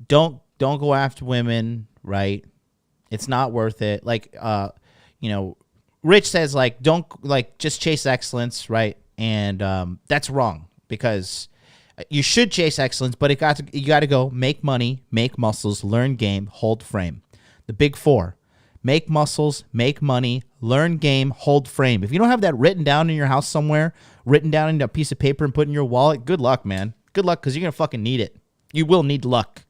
don't go after women, right? It's not worth it. Like, you know, Rich says, like, don't, like, just chase excellence, right? And that's wrong, because you should chase excellence, but you got to go make money, make muscles, learn game, hold frame. The big 4. Make muscles, make money, learn game, hold frame. If you don't have that written down in your house somewhere, written down in a piece of paper and put in your wallet, good luck, man. Good luck, because you're going to fucking need it. You will need luck,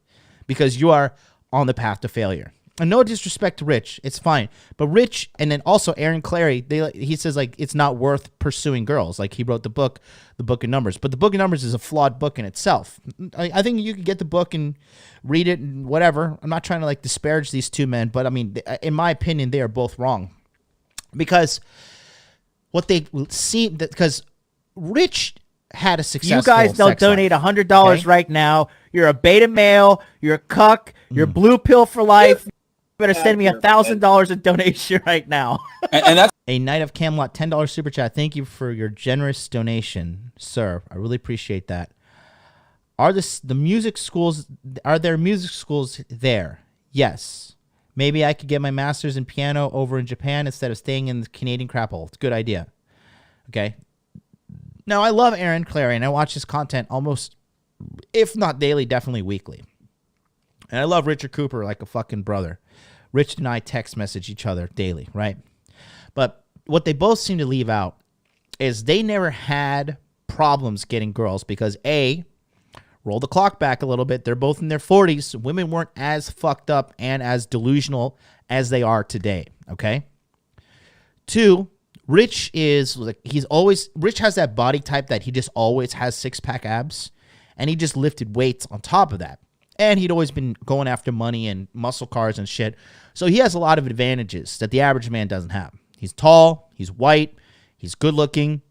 because you are on the path to failure. And no disrespect to Rich. It's fine. But Rich, and then also Aaron Clary, he says, like, it's not worth pursuing girls. Like, he wrote the book of Numbers. But the Book of Numbers is a flawed book in itself. I think you could get the book and read it and whatever. I'm not trying to, like, disparage these two men. But, I mean, in my opinion, they are both wrong. Because what they see, because Rich had a successful You guys don't donate $100 right now. You're a beta male. You're a cuck. You're blue pill for life. You better send me $1,000 in donation right now. And that's a Knight of Camelot $10 super chat. Thank you for your generous donation, sir. I really appreciate that. Are the music schools? Are there music schools there? Yes. Maybe I could get my master's in piano over in Japan instead of staying in the Canadian crap hole. It's a good idea. Okay. Now, I love Aaron Clary, and I watch his content almost, if not daily, definitely weekly. And I love Richard Cooper like a fucking brother. Rich and I text message each other daily, right? But what they both seem to leave out is they never had problems getting girls because, A, roll the clock back a little bit, they're both in their 40s. Women weren't as fucked up and as delusional as they are today, okay? 2, Rich is, like, Rich has that body type that he just always has 6-pack abs, and he just lifted weights on top of that. And he'd always been going after money and muscle cars and shit. So he has a lot of advantages that the average man doesn't have. He's tall, he's white, he's good looking,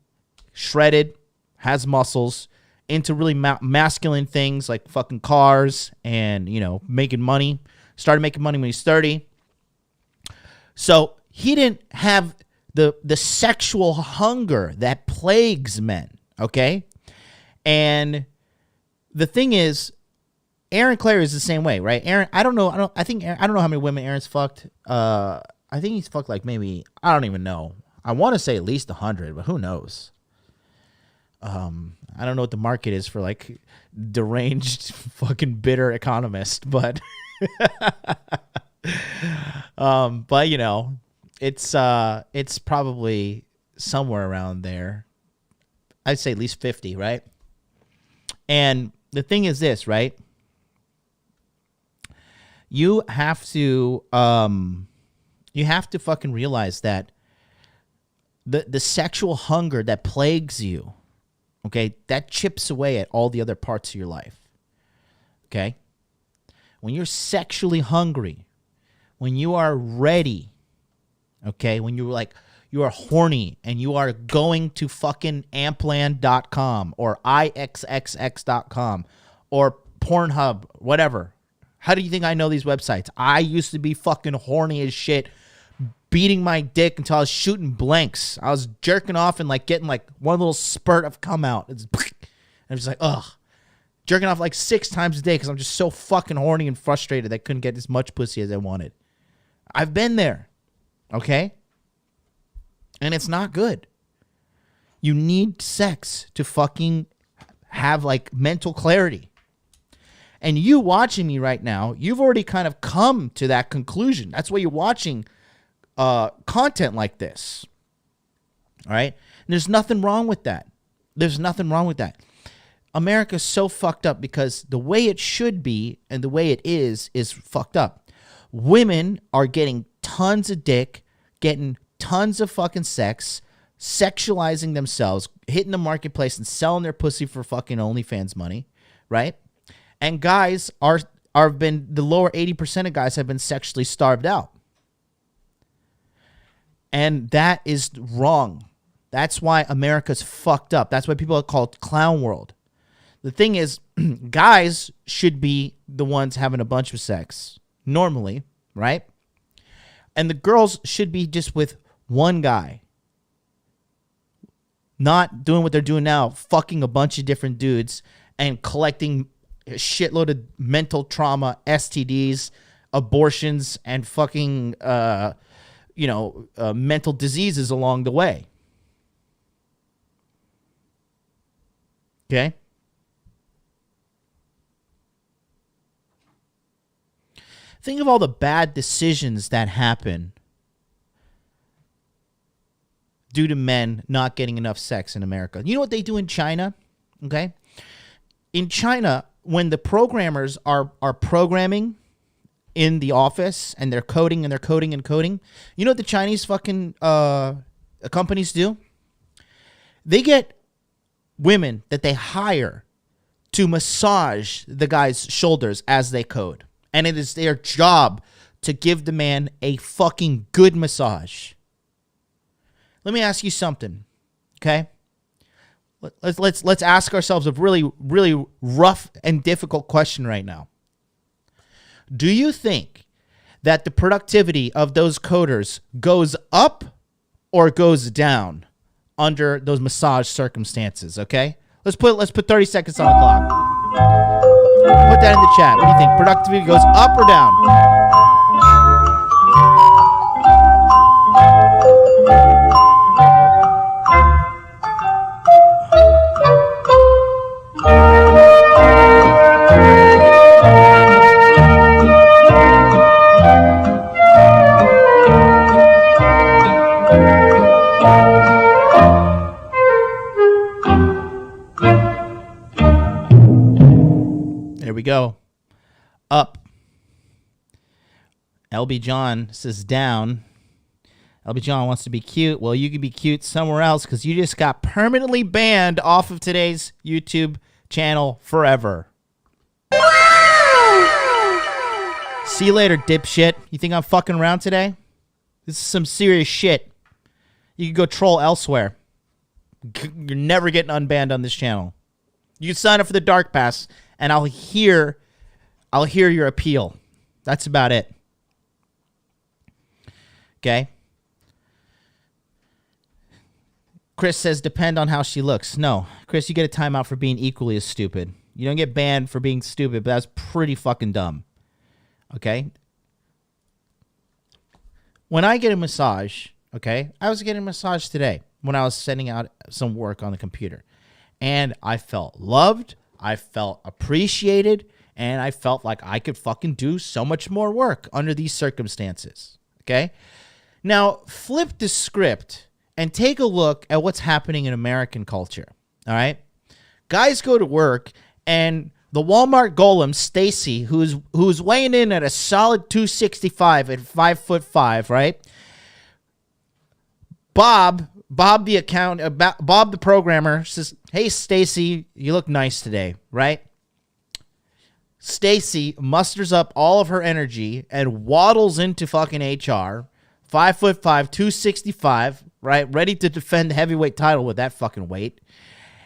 shredded, has muscles, into really masculine things like fucking cars and, you know, making money. Started making money when he's 30. So he didn't have the sexual hunger that plagues men, okay? And the thing is, Aaron Clary is the same way, right? Aaron, I don't know how many women Aaron's fucked. I think he's fucked like maybe, I don't even know. I want to say at least 100, but who knows? I don't know what the market is for like deranged fucking bitter economist, but but you know, it's probably somewhere around there. I'd say at least 50, right? And the thing is this, right? You have to You have to fucking realize that the sexual hunger that plagues you, okay, that chips away at all the other parts of your life. Okay? When you're sexually hungry, when you are ready, okay, when you're like, you are horny and you are going to fucking ampland.com or ixxx.com or Pornhub, whatever. How do you think I know these websites? I used to be fucking horny as shit, beating my dick until I was shooting blanks. I was jerking off and like getting like one little spurt of cum out. It's, and I'm just like, ugh. Jerking off like 6 times a day because I'm just so fucking horny and frustrated that I couldn't get as much pussy as I wanted. I've been there. Okay? And it's not good. You need sex to fucking have like mental clarity. And you watching me right now, you've already kind of come to that conclusion. That's why you're watching content like this. All right? And there's nothing wrong with that. There's nothing wrong with that. America's so fucked up because the way it should be and the way it is fucked up. Women are getting tons of dick, getting tons of fucking sex, sexualizing themselves, hitting the marketplace and selling their pussy for fucking OnlyFans money, right? And guys are been the lower 80% of guys have been sexually starved out. And that is wrong. That's why America's fucked up. That's why people call it clown world. The thing is, guys should be the ones having a bunch of sex normally, right? And the girls should be just with one guy. Not doing what they're doing now, fucking a bunch of different dudes and collecting a shitload of mental trauma, STDs, abortions, and fucking, mental diseases along the way. Okay? Think of all the bad decisions that happen due to men not getting enough sex in America. You know what they do in China? Okay? In China, when the programmers are programming in the office and they're coding and they're coding and coding, you know what the Chinese fucking companies do? They get women that they hire to massage the guy's shoulders as they code. And it is their job to give the man a fucking good massage. Let me ask you something, okay? Let's ask ourselves a really, really rough and difficult question right now. Do you think that the productivity of those coders goes up or goes down under those massage circumstances, okay? Let's put 30 seconds on the clock. Put that in the chat. What do you think? Productivity goes up or down? There we go. Up. LB John says down. LB John wants to be cute. Well, you can be cute somewhere else because you just got permanently banned off of today's YouTube channel forever. See you later, dipshit. You think I'm fucking around today? This is some serious shit. You can go troll elsewhere. You're never getting unbanned on this channel. You can sign up for the Dark Pass, and I'll hear your appeal. That's about it. Okay? Chris says, depend on how she looks. No. Chris, you get a timeout for being equally as stupid. You don't get banned for being stupid, but that's pretty fucking dumb. Okay? When I get a massage, okay? I was getting a massage today when I was sending out some work on the computer. And I felt loved, I felt appreciated, and I felt like I could fucking do so much more work under these circumstances. Okay? Now, flip the script and take a look at what's happening in American culture. All right? Guys go to work and the Walmart golem, Stacy, who's weighing in at a solid 265 at 5'5", right? Bob the programmer says, "Hey, Stacy, you look nice today," right? Stacy musters up all of her energy and waddles into fucking HR, 5'5", 265, right? Ready to defend the heavyweight title with that fucking weight.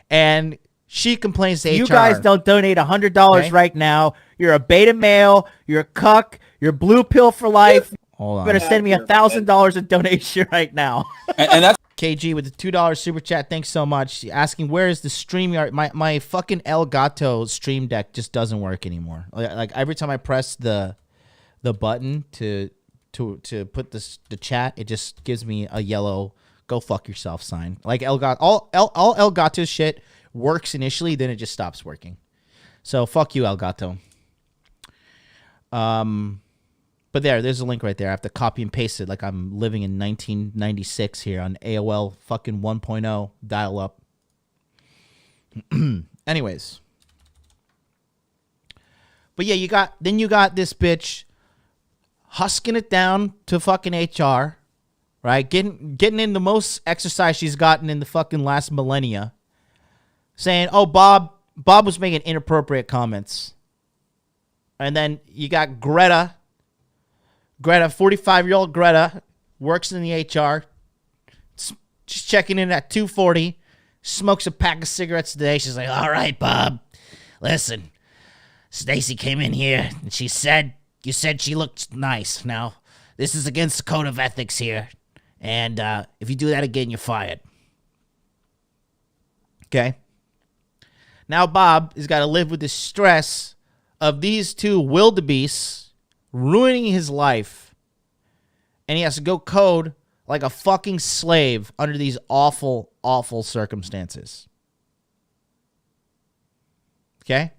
And she complains to HR. You guys don't donate $100 right now. You're a beta male. You're a cuck. You're blue pill for life. Hold on. You better send me $1,000 in donation right now. And that's KG with the $2 super chat. Thanks so much. Asking where is the StreamYard? My fucking Elgato Stream Deck just doesn't work anymore. Like every time I press the button to put the chat, it just gives me a yellow "go fuck yourself" sign. Like Elgato, all Elgato shit works initially, then it just stops working. So fuck you, Elgato. But there's a link right there. I have to copy and paste it like I'm living in 1996 here on AOL fucking 1.0 dial up. Anyways. But yeah, you got this bitch husking it down to fucking HR, right? Getting in the most exercise she's gotten in the fucking last millennia. Saying, "Oh, Bob was making inappropriate comments." And then you got Greta, 45-year-old Greta, works in the HR. She's checking in at 2:40, smokes a pack of cigarettes a day. She's like, "All right, Bob, listen, Stacy came in here and you said she looked nice. Now, this is against the code of ethics here. And if you do that again, you're fired." Okay. Now Bob has got to live with the stress of these two wildebeests ruining his life, and he has to go code like a fucking slave under these awful, awful circumstances. Okay?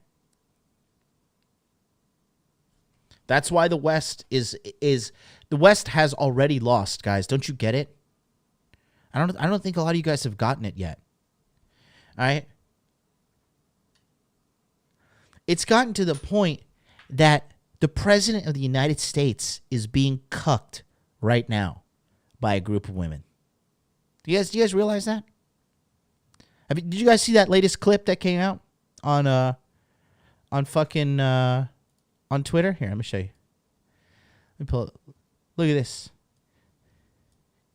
That's why the West the West has already lost, guys. Don't you get it? I don't think a lot of you guys have gotten it yet. All right? It's gotten to the point that the president of the United States is being cucked right now by a group of women. Do you guys realize that? Did you guys see that latest clip that came out on Twitter? Here, let me show you. Let me pull it. Look at this.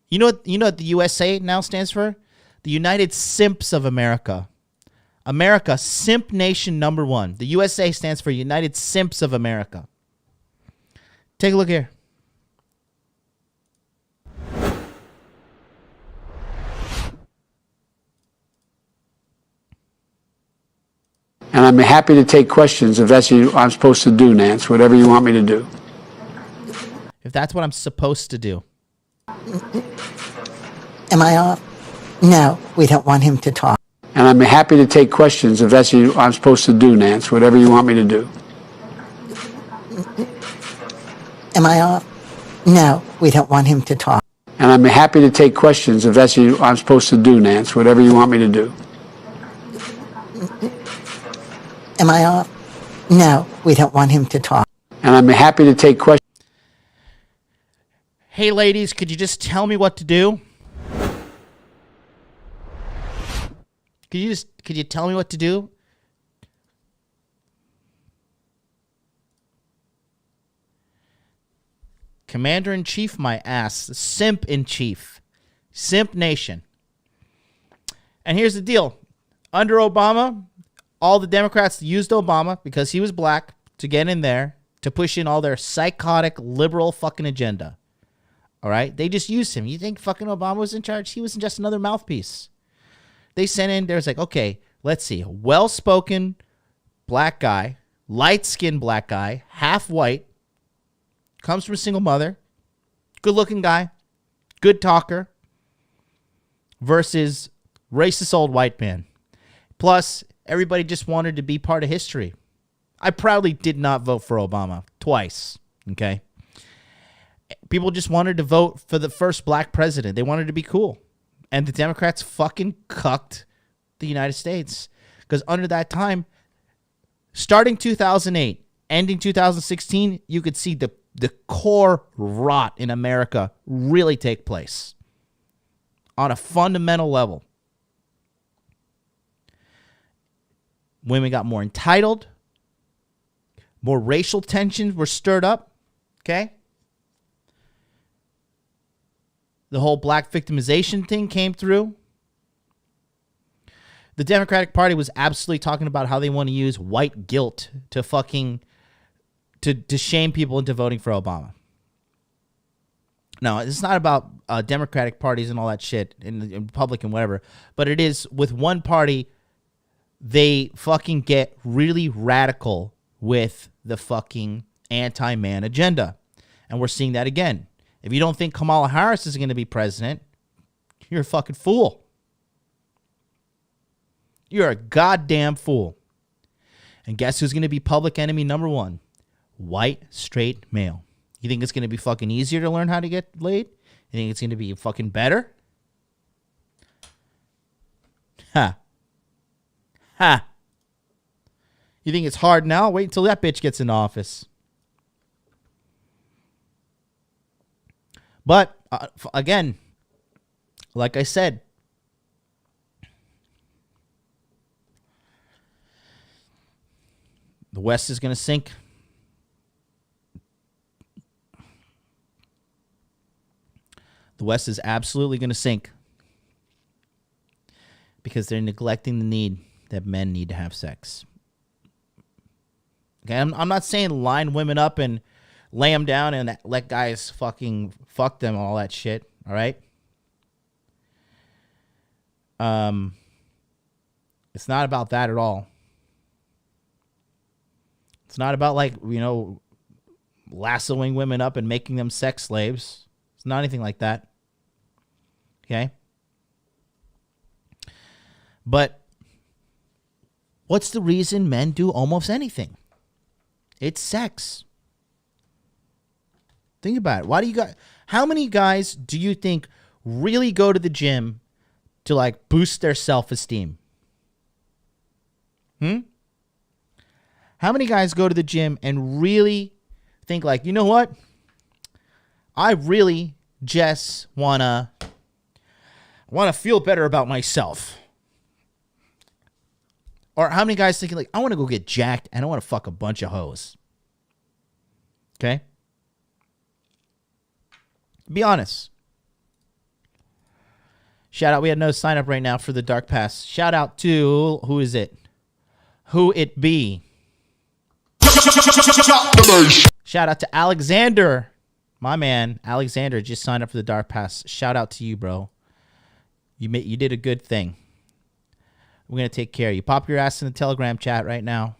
You know what the USA now stands for? The United Simps of America. America, simp nation number one. The USA stands for United Simps of America. Take a look here. And I'm happy to take questions if that's what I'm supposed to do, Nance, whatever you want me to do. If that's what I'm supposed to do. Am I off? No, we don't want him to talk. And I'm happy to take questions if that's what I'm supposed to do, Nance, whatever you want me to do. Am I off? No, we don't want him to talk. And I'm happy to take questions if that's what I'm supposed to do, Nance, whatever you want me to do. Am I off? No, we don't want him to talk. And I'm happy to take questions. Hey, ladies, could you just tell me what to do? Could you tell me what to do? Commander-in-Chief, my ass. Simp-in-Chief. Simp Nation. And here's the deal. Under Obama, all the Democrats used Obama because he was black to get in there to push in all their psychotic liberal fucking agenda. All right? They just used him. You think fucking Obama was in charge? He was just another mouthpiece. They sent in, there's like, okay, let's see. Well-spoken black guy, light-skinned black guy, half white, comes from a single mother, good-looking guy, good talker, versus racist old white man. Plus, everybody just wanted to be part of history. I proudly did not vote for Obama twice, okay? People just wanted to vote for the first black president. They wanted to be cool. And the Democrats fucking cucked the United States. Because under that time, starting 2008, ending 2016, you could see the core rot in America really take place on a fundamental level. Women got more entitled. More racial tensions were stirred up. Okay? The whole black victimization thing came through. The Democratic Party was absolutely talking about how they want to use white guilt to fucking to shame people into voting for Obama. No, it's not about Democratic parties and all that shit, and Republican, whatever. But it is with one party, they fucking get really radical with the fucking anti-man agenda. And we're seeing that again. If you don't think Kamala Harris is going to be president, you're a fucking fool. You're a goddamn fool. And guess who's going to be public enemy number one? White, straight male. You think it's going to be fucking easier to learn how to get laid? You think it's going to be fucking better? Ha. Ha. You think it's hard now? Wait until that bitch gets in office. But, again, like I said, the West is going to sink. The West is absolutely going to sink because they're neglecting the need that men need to have sex. Okay, I'm not saying line women up and lay them down and let guys fucking fuck them, all that shit. All right. It's not about that at all. It's not about lassoing women up and making them sex slaves. It's not anything like that. Okay. But what's the reason men do almost anything? It's sex. Think about it. How many guys do you think really go to the gym to boost their self-esteem? How many guys go to the gym and really think you know what? I really just wanna feel better about myself. Or how many guys thinking I want to go get jacked and I want to fuck a bunch of hoes? Okay? Be honest. Shout out. We had no sign up right now for the Dark Pass. Shout out to, who is it? Who it be? Shout out to Alexander. My man, Alexander, just signed up for the Dark Pass. Shout out to you, bro. You did a good thing. We're going to take care of you. Pop your ass in the Telegram chat right now.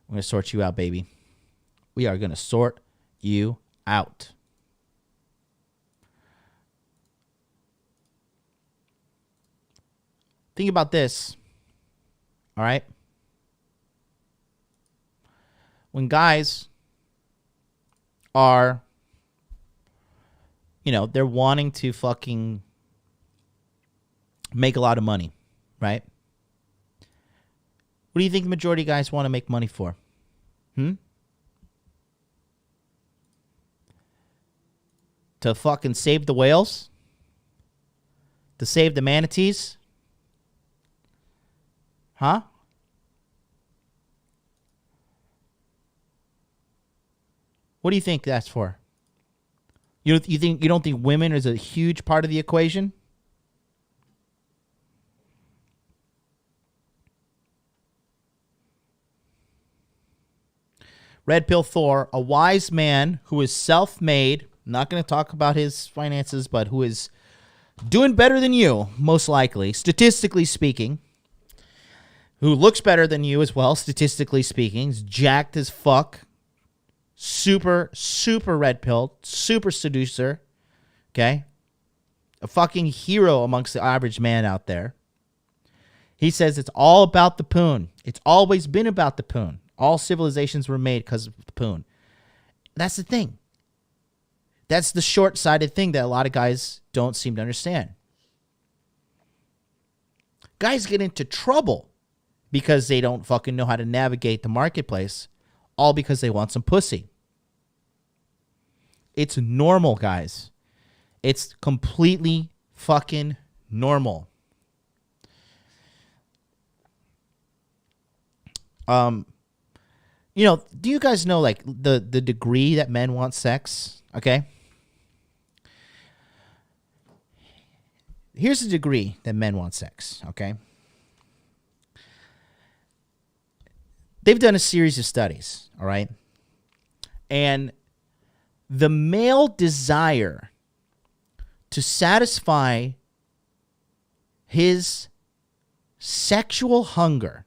We're going to sort you out, baby. We are going to sort you out. Think about this. All right? When guys are, they're wanting to fucking make a lot of money, right? What do you think the majority of guys want to make money for? To fucking save the whales? To save the manatees? Huh? What do you think that's for? You don't think women is a huge part of the equation? Red Pill Thor, a wise man who is self-made. I'm not going to talk about his finances, but who is doing better than you, most likely, statistically speaking. Who looks better than you as well, statistically speaking. He's jacked as fuck. Super, super red pill. Super seducer. Okay? A fucking hero amongst the average man out there. He says it's all about the poon. It's always been about the poon. All civilizations were made because of the poon. That's the thing. That's the short-sighted thing that a lot of guys don't seem to understand. Guys get into trouble because they don't fucking know how to navigate the marketplace, all because they want some pussy. It's normal, guys. It's completely fucking normal. You know, do you guys know like the degree that men want sex? Okay. Here's the degree that men want sex, okay? They've done a series of studies, all right? And the male desire to satisfy his sexual hunger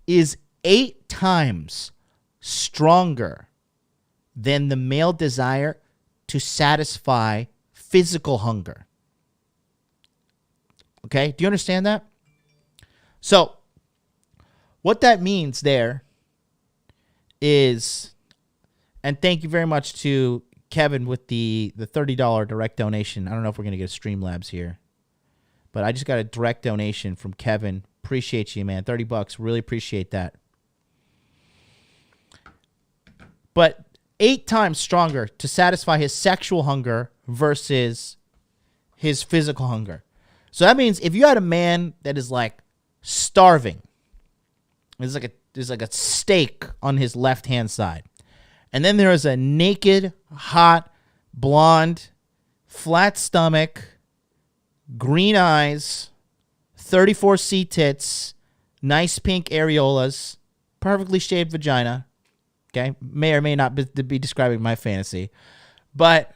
is 8 times stronger than the male desire to satisfy physical hunger. Okay? Do you understand that? So, what that means there is, and thank you very much to Kevin with the $30 direct donation. I don't know if we're going to get a Streamlabs here, but I just got a direct donation from Kevin. Appreciate you, man. $30. Really appreciate that. But 8 times stronger to satisfy his sexual hunger versus his physical hunger. So that means if you had a man that is like starving, there's like a steak on his left hand side, and then there is a naked, hot, blonde, flat stomach, green eyes, 34C tits, nice pink areolas, perfectly shaped vagina. Okay, may or may not be describing my fantasy, but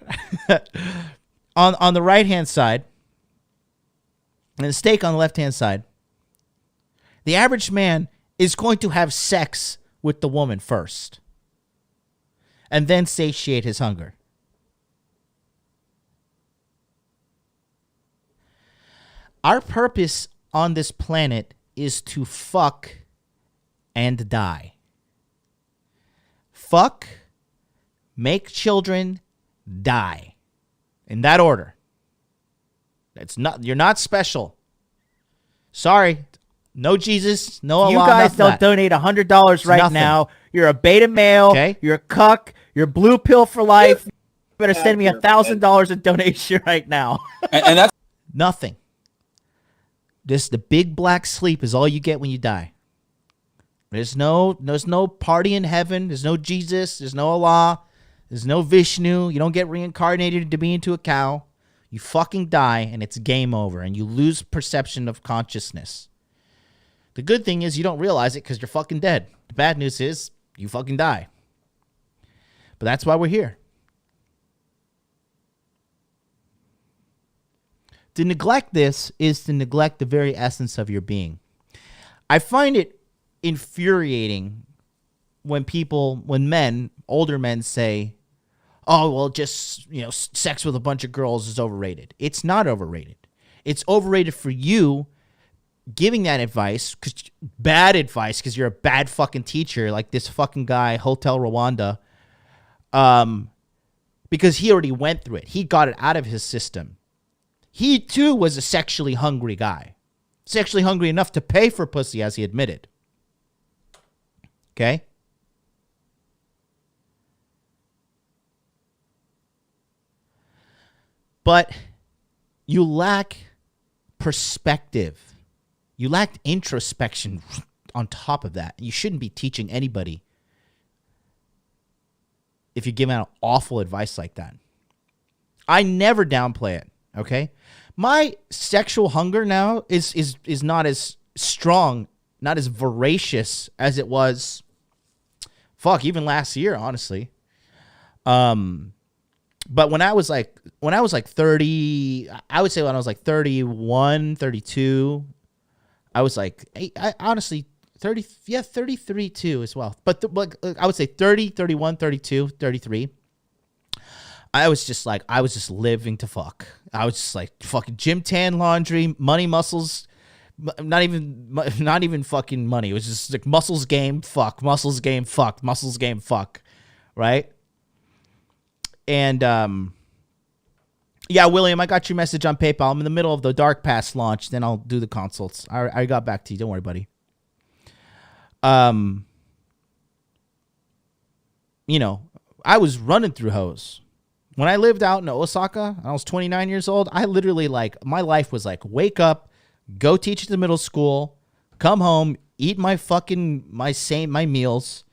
on the right hand side. And the steak on the left-hand side, the average man is going to have sex with the woman first and then satiate his hunger. Our purpose on this planet is to fuck and die. Fuck, make children, die. In that order. You're not special. Sorry. No Jesus, no Allah. You guys don't donate $100 right now. You're a beta male. Okay. You're a cuck. You're blue pill for life. You better send me $1,000 in donation right now. And that's nothing. Just the big black sleep is all you get when you die. There's no party in heaven. There's no Jesus. There's no Allah. There's no Vishnu. You don't get reincarnated to be into a cow. You fucking die, and it's game over, and you lose perception of consciousness. The good thing is you don't realize it because you're fucking dead. The bad news is you fucking die. But that's why we're here. To neglect this is to neglect the very essence of your being. I find it infuriating when men, older men say, oh, well, just, sex with a bunch of girls is overrated. It's not overrated. It's overrated for you giving that advice, bad advice, because you're a bad fucking teacher, like this fucking guy, Hotel Rwanda, because he already went through it. He got it out of his system. He, too, was a sexually hungry guy. Sexually hungry enough to pay for pussy, as he admitted. Okay? But you lack perspective. You lack introspection on top of that. You shouldn't be teaching anybody if you're giving out awful advice like that. I never downplay it, okay? My sexual hunger now is not as strong, not as voracious as it was, even last year, honestly. But when I was like 30, I would say when I was like 31, 32, I was like, I honestly, 33 too as well. But I would say 30, 31, 32, 33. I was just living to fuck. I was just like fucking gym tan laundry, money muscles, not even fucking money. It was just like muscles game, fuck, muscles game, fuck, muscles game, fuck, right? And, yeah, William, I got your message on PayPal. I'm in the middle of the Dark Pass launch. Then I'll do the consults. I got back to you. Don't worry, buddy. You know, I was running through hoes. When I lived out in Osaka, I was 29 years old. I literally my life was like, wake up, go teach at the middle school, come home, eat my meals,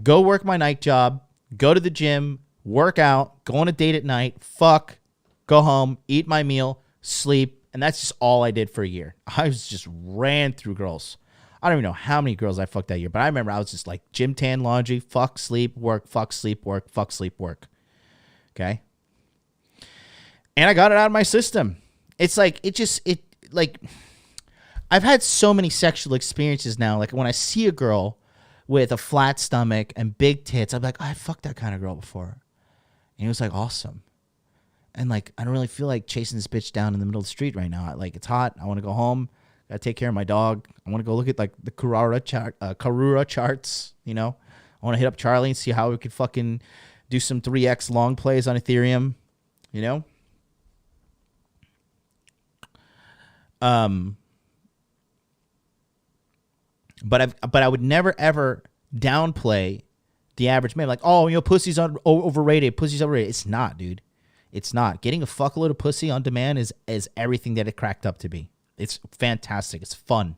go work my night job, go to the gym, work out, go on a date at night, fuck, go home, eat my meal, sleep. And that's just all I did for a year. I was just ran through girls. I don't even know how many girls I fucked that year, but I remember I was just like gym, tan, laundry, fuck, sleep, work, fuck, sleep, work, fuck, sleep, work. Okay. And I got it out of my system. It's like, I've had so many sexual experiences now. Like when I see a girl with a flat stomach and big tits, I'm like, I fucked that kind of girl before. And it was like awesome. And like, I don't really feel like chasing this bitch down in the middle of the street right now. Like it's hot. I want to go home. Gotta take care of my dog. I want to go look at like the Karura charts. You know, I want to hit up Charlie and see how we could fucking do some 3x long plays on Ethereum. You know, but I would never ever downplay the average man. Like, oh, you know, pussy's overrated. Pussy's overrated. It's not, dude. It's not. Getting a fuckload of pussy on demand is everything that it cracked up to be. It's fantastic. It's fun.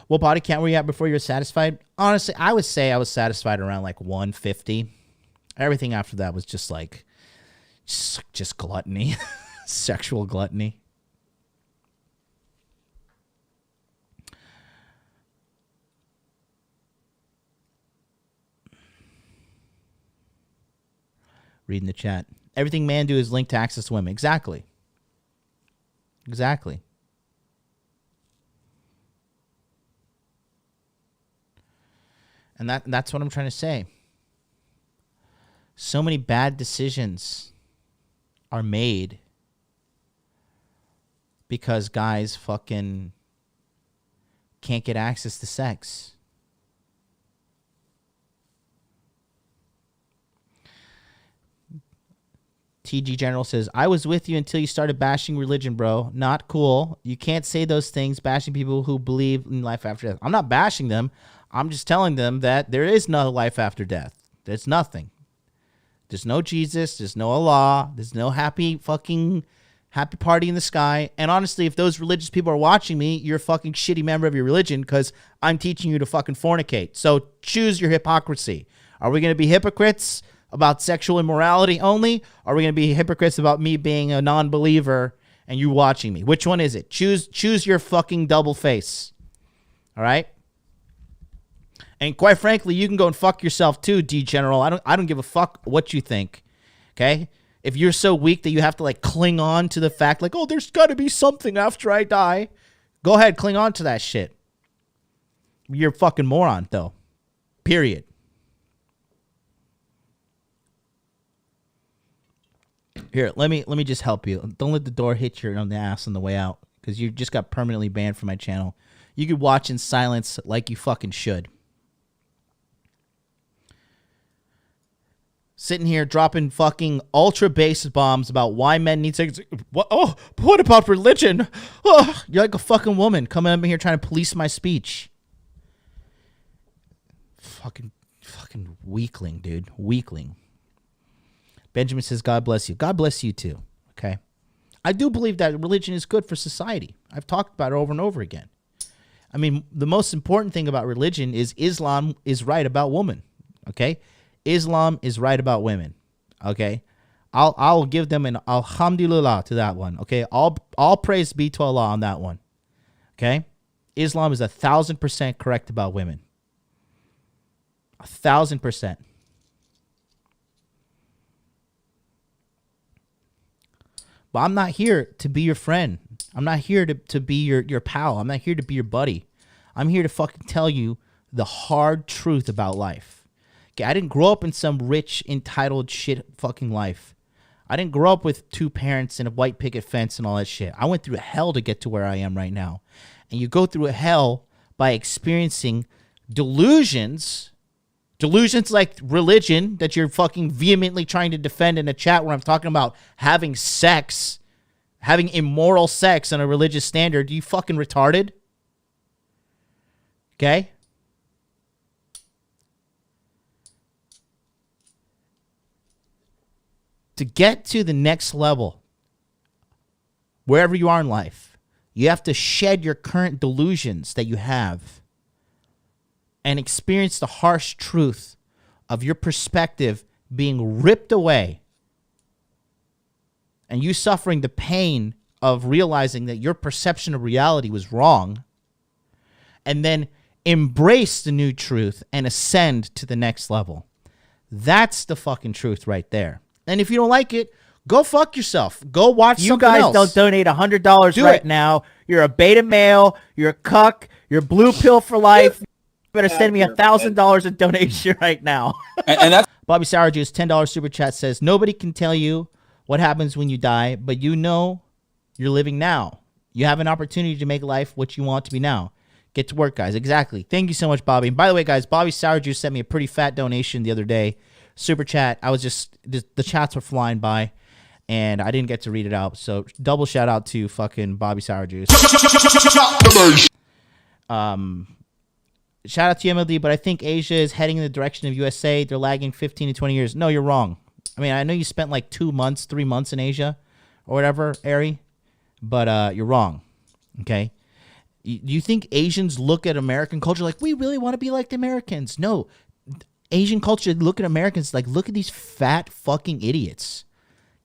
What body count were you at before you were satisfied? Honestly, I would say I was satisfied around like 150. Everything after that was just like, just gluttony, sexual gluttony. Reading the chat. Everything men do is linked to access to women. Exactly. Exactly. And that's what I'm trying to say. So many bad decisions are made because guys fucking can't get access to sex. TG General says, I was with you until you started bashing religion, bro. Not cool. You can't say those things, bashing people who believe in life after death. I'm not bashing them. I'm just telling them that there is no life after death. There's nothing. There's no Jesus. There's no Allah. There's no happy party in the sky. And honestly, if those religious people are watching me, you're a fucking shitty member of your religion because I'm teaching you to fucking fornicate. So choose your hypocrisy. Are we going to be hypocrites about sexual immorality only? Or are we going to be hypocrites about me being a non-believer and you watching me? Which one is it? Choose your fucking double face. All right? And quite frankly, you can go and fuck yourself too, D General. I don't give a fuck what you think. Okay? If you're so weak that you have to like cling on to the fact like, oh, there's got to be something after I die. Go ahead, cling on to that shit. You're a fucking moron though. Period. Here, let me just help you. Don't let the door hit you on the ass on the way out because you just got permanently banned from my channel. You could watch in silence like you fucking should. Sitting here dropping fucking ultra bass bombs about why men need sex. What? Oh, what about religion? Oh, you're like a fucking woman coming up here trying to police my speech. Fucking weakling, dude. Weakling. Benjamin says, God bless you. God bless you too. Okay. I do believe that religion is good for society. I've talked about it over and over again. I mean, the most important thing about religion is Islam is right about women. Okay. Islam is right about women. Okay. I'll give them an alhamdulillah to that one. Okay. All praise be to Allah on that one. Okay. Islam is 1,000% correct about women. 1,000%. But I'm not here to be your friend. I'm not here to be your pal. I'm not here to be your buddy. I'm here to fucking tell you the hard truth about life. Okay, I didn't grow up in some rich, entitled shit fucking life. I didn't grow up with 2 parents and a white picket fence and all that shit. I went through hell to get to where I am right now. And you go through a hell by experiencing delusions like religion that you're fucking vehemently trying to defend in a chat where I'm talking about having sex having immoral sex on a religious standard. You fucking retarded. Okay? To get to the next level, wherever you are in life, you have to shed your current delusions that you have and experience the harsh truth of your perspective being ripped away and you suffering the pain of realizing that your perception of reality was wrong, and then embrace the new truth and ascend to the next level. That's the fucking truth right there. And if you don't like it, go fuck yourself. Go watch something else. You guys don't donate $100 right now. You're a beta male. You're a cuck. You're blue pill for life. You better send me $1,000 in donation right now. And that's Bobby Sour Juice, $10 super chat says, nobody can tell you what happens when you die, but you know you're living now. You have an opportunity to make life what you want to be now. Get to work, guys. Exactly. Thank you so much, Bobby. And by the way, guys, Bobby Sour Juice sent me a pretty fat donation the other day. Super chat. I was just, the chats were flying by, and I didn't get to read it out. So double shout out to fucking Bobby Sour Juice. Shout out to MLD, but I think Asia is heading in the direction of USA. They're lagging 15 to 20 years. No, you're wrong. I mean, I know you spent like 2 months, 3 months in Asia or whatever, Ari, but you're wrong. Okay? Do you think Asians look at American culture like, we really want to be like the Americans? No. Asian culture, look at Americans like, look at these fat fucking idiots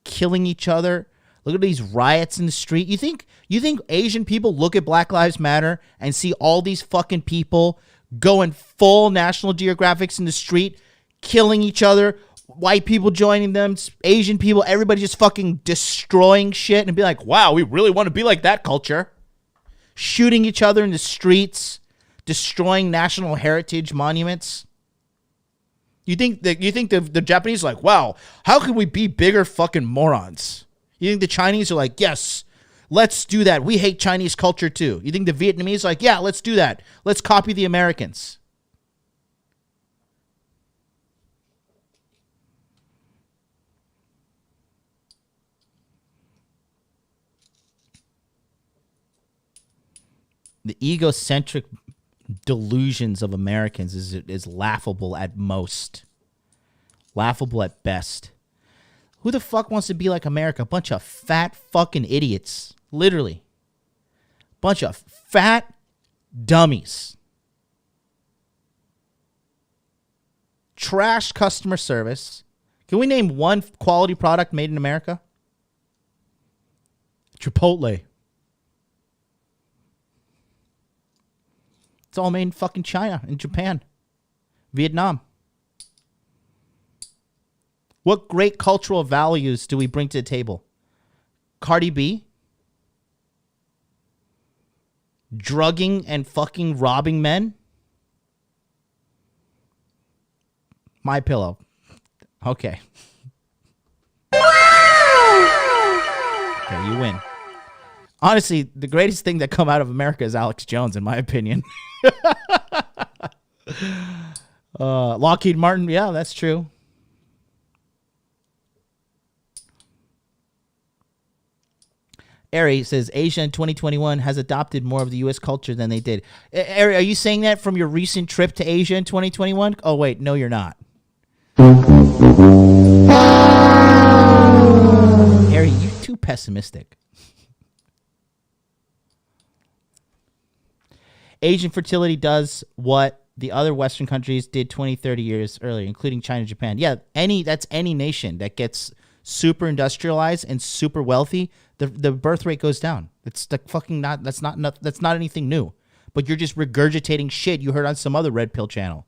killing each other. Look at these riots in the street. You think Asian people look at Black Lives Matter and see all these fucking people going full National Geographics in the street, killing each other, white people joining them, Asian people, everybody just fucking destroying shit and be like, wow, we really want to be like that culture. Shooting each other in the streets, destroying national heritage monuments. You think the Japanese are like, wow, how could we be bigger fucking morons? You think the Chinese are like, yes, let's do that. We hate Chinese culture too. You think the Vietnamese are like, yeah, let's do that. Let's copy the Americans. The egocentric delusions of Americans is laughable at most. Laughable at best. Who the fuck wants to be like America? A bunch of fat fucking idiots. Literally. Bunch of fat dummies. Trash customer service. Can we name one quality product made in America? Chipotle. It's all made in fucking China and Japan. Vietnam. What great cultural values do we bring to the table? Cardi B? Drugging and fucking robbing men? My Pillow. Okay. Okay, you win. Honestly, the greatest thing that come out of America is Alex Jones, in my opinion. Lockheed Martin, yeah, that's true. Ari says Asia in 2021 has adopted more of the U.S. culture than they did. Ari, are you saying that from your recent trip to Asia in 2021? Oh, wait, no, you're not. Ari, you're too pessimistic. Asian fertility does what the other Western countries did 20, 30 years earlier, including China, Japan. Yeah, that's any nation that gets super industrialized and super wealthy, the birth rate goes down. It's like fucking not that's not anything new. But you're just regurgitating shit you heard on some other red pill channel.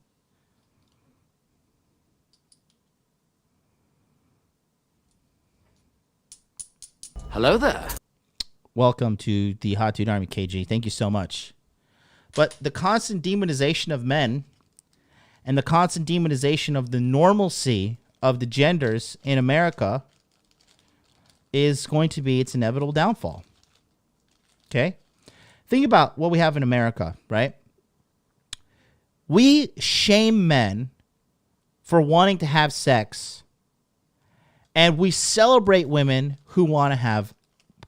Hello there. Welcome to the Hot Dude Army, KG. Thank you so much. But the constant demonization of men and the constant demonization of the normalcy of the genders in America is going to be its inevitable downfall. Okay? Think about what we have in America, right? We shame men for wanting to have sex, and we celebrate women who want to have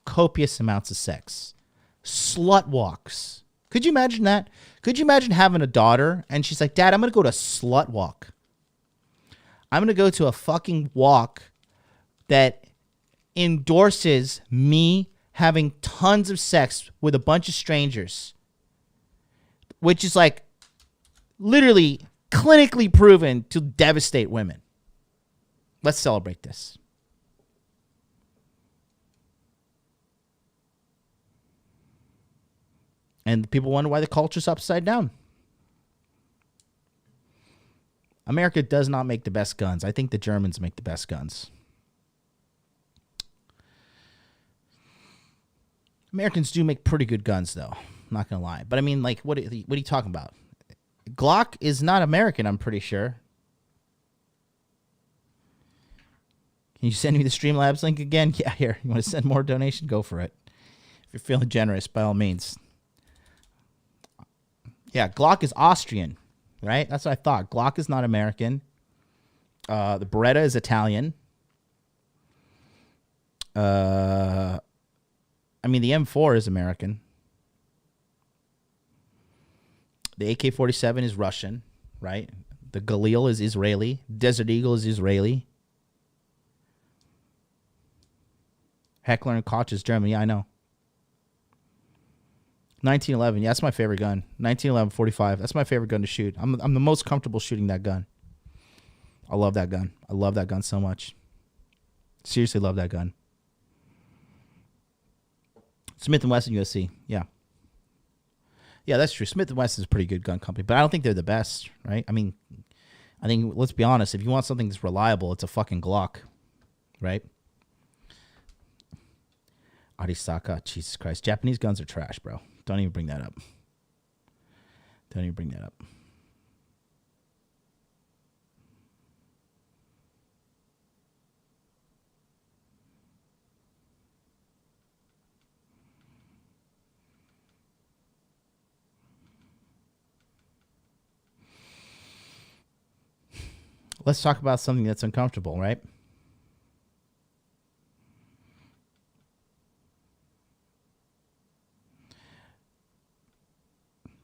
copious amounts of sex. Slut walks. Could you imagine that? Could you imagine having a daughter and she's like, Dad, I'm going to go to a slut walk. I'm going to go to a fucking walk that endorses me having tons of sex with a bunch of strangers, which is like literally clinically proven to devastate women. Let's celebrate this. And people wonder why the culture's upside down. America does not make the best guns. I think the Germans make the best guns. Americans do make pretty good guns, though. I'm not going to lie. But I mean, like, what are you talking about? Glock is not American, I'm pretty sure. Can you send me the Streamlabs link again? Yeah, here. You want to send more donation? Go for it. If you're feeling generous, by all means. Yeah, Glock is Austrian, right? That's what I thought. Glock is not American. The Beretta is Italian. I mean, the M4 is American. The AK-47 is Russian, right? The Galil is Israeli. Desert Eagle is Israeli. Heckler and Koch is German. Yeah, I know. 1911. Yeah, that's my favorite gun. 1911 45. That's my favorite gun to shoot. I'm the most comfortable shooting that gun. I love that gun. I love that gun so much. Seriously love that gun. Smith & Wesson USC. Yeah. Yeah, that's true. Smith & Wesson is a pretty good gun company, but I don't think they're the best, right? I mean, I think, let's be honest, if you want something that's reliable, it's a fucking Glock, right? Arisaka, Jesus Christ. Japanese guns are trash, bro. Don't even bring that up. Don't even bring that up. Let's talk about something that's uncomfortable, right?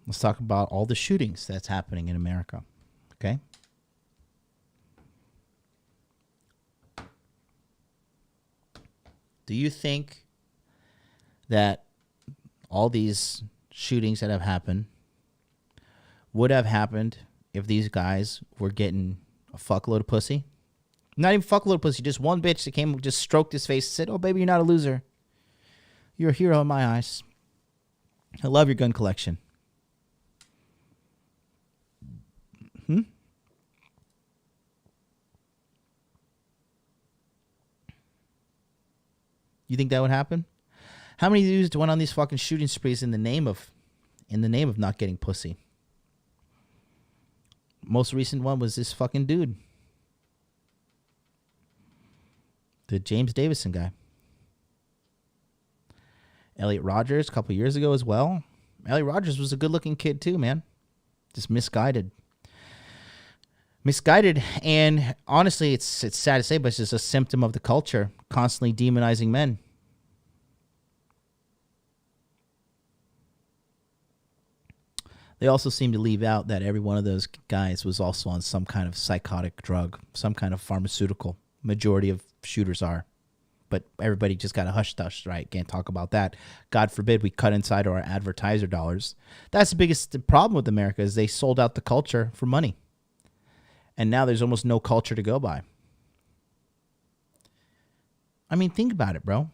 Let's talk about all the shootings that's happening in America, okay? Do you think that all these shootings that have happened would have happened if these guys were getting a fuckload of pussy? Not even fuckload of pussy, just one bitch that came, just stroked his face and said, "Oh, baby, you're not a loser. You're a hero in my eyes. I love your gun collection." You think that would happen? How many dudes went on these fucking shooting sprees in the name of not getting pussy? Most recent one was this fucking dude. The James Davison guy. Elliot Rogers a couple years ago as well. Elliot Rogers was a good looking kid too, man. Just misguided. And honestly, it's sad to say, but it's just a symptom of the culture, constantly demonizing men. They also seem to leave out that every one of those guys was also on some kind of psychotic drug, some kind of pharmaceutical. Majority of shooters are. But everybody just got a hush-hush, right? Can't talk about that. God forbid we cut inside our advertiser dollars. That's the biggest problem with America is they sold out the culture for money. And now there's almost no culture to go by. I mean, think about it, bro.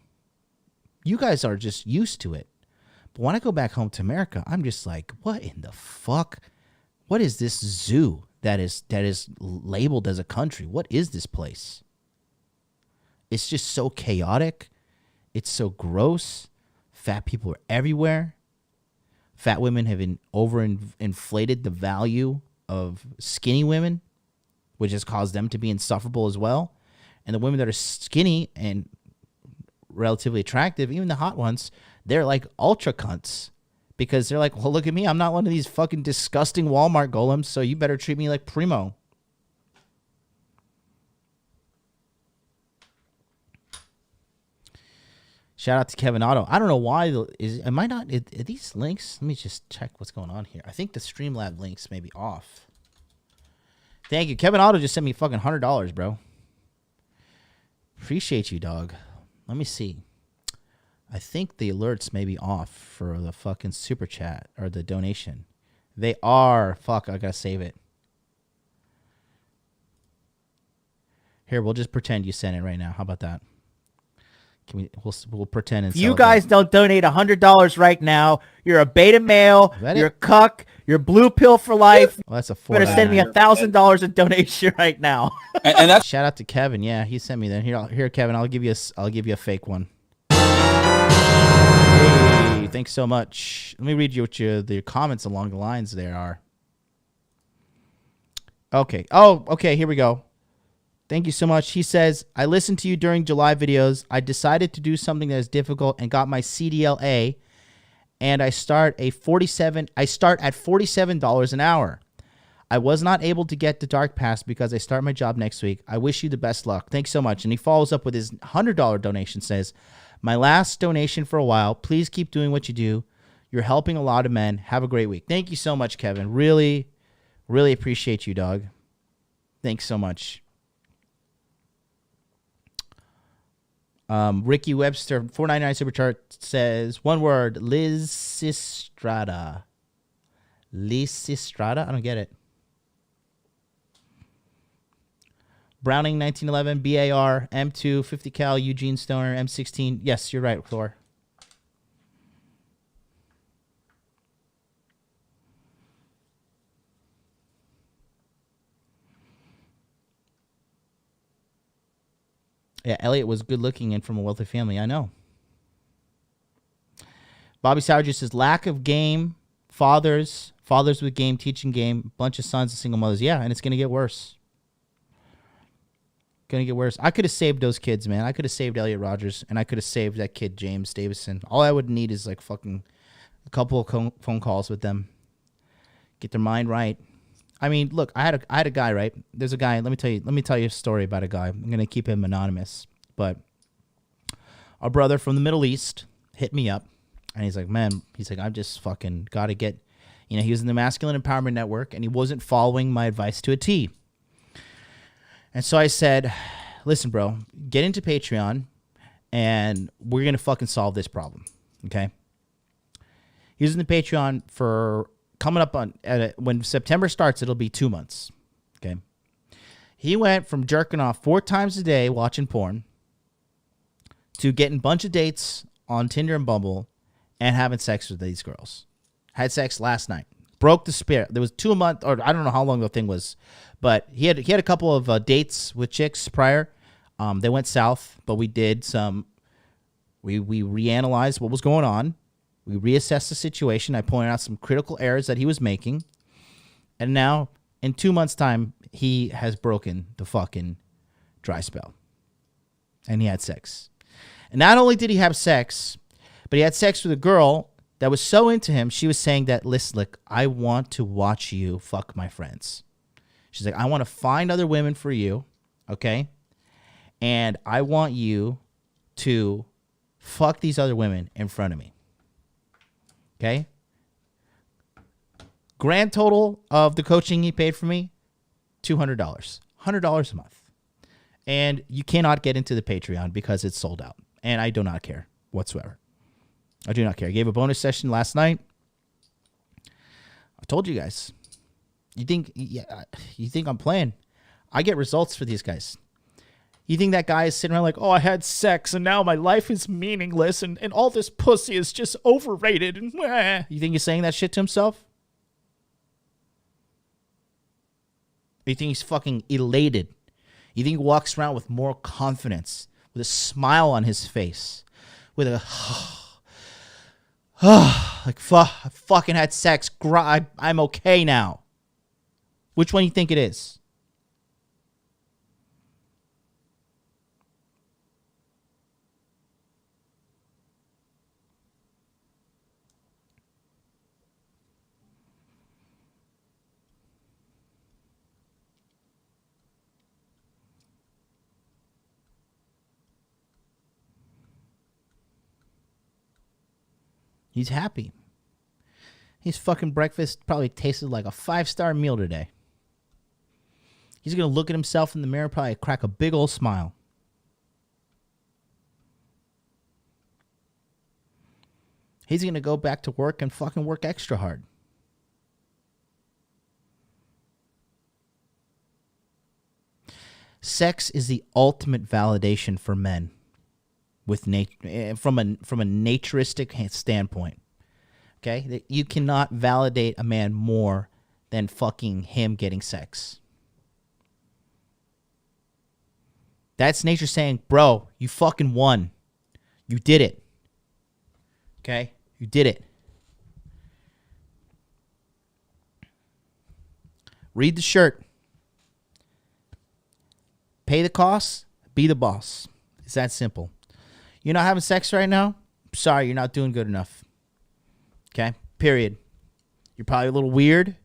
You guys are just used to it. But when I go back home to America, I'm just like, what in the fuck? What is this zoo that is labeled as a country? What is this place? It's just so chaotic. It's so gross. Fat people are everywhere. Fat women have overinflated the value of skinny women, which has caused them to be insufferable as well. And the women that are skinny and relatively attractive, even the hot ones, they're like ultra cunts because they're like, well, look at me. I'm not one of these fucking disgusting Walmart golems, so you better treat me like primo. Shout out to Kevin Otto. I don't know why. Am I not? Are these links? Let me just check what's going on here. I think the Streamlab links may be off. Thank you. Kevin Otto just sent me fucking $100, bro. Appreciate you, dog. Let me see. I think the alerts may be off for the fucking super chat or the donation. They are. Fuck, I gotta save it. Here, we'll just pretend you sent it right now. How about that? We'll pretend. And If you guys don't donate $100 right now, you're a beta male, you're a cuck, you're blue pill for life. Well, that's a $4. Better send me $1,000 in donation right now. And that's shout out to Kevin. Yeah, he sent me that. Here, Kevin. I'll give you a fake one. Hey, thanks so much. Let me read you what the comments along the lines there are. Okay. Oh, okay. Here we go. Thank you so much. He says, I listened to you during July videos. I decided to do something that is difficult and got my CDLA, and I start at $47 an hour. I was not able to get the Dark Pass because I start my job next week. I wish you the best luck. Thanks so much. And he follows up with his $100 donation, says, my last donation for a while. Please keep doing what you do. You're helping a lot of men. Have a great week. Thank you so much, Kevin. Really, really appreciate you, dog. Thanks so much. Ricky Webster, 499 Superchart says, one word, Lysistrata. Lysistrata? I don't get it. Browning, 1911, BAR, M2, 50 cal, Eugene Stoner, M16. Yes, you're right, Thor. Yeah, Elliot was good looking and from a wealthy family. I know. Bobby Sauer says, lack of game, fathers with game, teaching game, bunch of sons and single mothers. Yeah, and it's going to get worse. Going to get worse. I could have saved those kids, man. I could have saved Elliot Rogers, and I could have saved that kid, James Davison. All I would need is like fucking a couple of phone calls with them. Get their mind right. I mean, look, I had a guy, right? There's a guy. Let me tell you a story about a guy. I'm gonna keep him anonymous, but our brother from the Middle East hit me up, and he's like, I'm just fucking gotta get, he was in the Masculine Empowerment Network, and he wasn't following my advice to a T. And so I said, listen, bro, get into Patreon, and we're gonna fucking solve this problem, okay? He was in the Patreon for. Coming up on when September starts, it'll be 2 months. Okay. He went from jerking off 4 times a day watching porn to getting a bunch of dates on Tinder and Bumble and having sex with these girls. Had sex last night. Broke the spirit. There was 2 months, or I don't know how long the thing was, but he had a couple of dates with chicks prior. They went south, but we did some. We reanalyzed what was going on. We reassessed the situation. I pointed out some critical errors that he was making. And now, in 2 months' time, he has broken the fucking dry spell. And he had sex. And not only did he have sex, but he had sex with a girl that was so into him, she was saying that, listen, look, I want to watch you fuck my friends. She's like, I want to find other women for you, okay? And I want you to fuck these other women in front of me. Okay. Grand total of the coaching he paid for me, $200. $100 a month. And you cannot get into the Patreon because it's sold out. And I do not care whatsoever. I do not care. I gave a bonus session last night. I told you guys. You think I'm playing? I get results for these guys. You think that guy is sitting around like, oh, I had sex and now my life is meaningless and all this pussy is just overrated. And you think he's saying that shit to himself? Or you think he's fucking elated? You think he walks around with more confidence, with a smile on his face, with a, like, I fucking had sex. I'm okay now. Which one do you think it is? He's happy. His fucking breakfast probably tasted like a 5-star meal today. He's going to look at himself in the mirror, probably crack a big old smile. He's going to go back to work and fucking work extra hard. Sex is the ultimate validation for men with from a naturistic standpoint. Okay? You cannot validate a man more than fucking him getting sex. That's nature saying, bro, you fucking won. You did it. Okay? You did it. Read the shirt. Pay the costs. Be the boss. It's that simple. You're not having sex right now? Sorry, you're not doing good enough. Okay? Period. You're probably a little weird.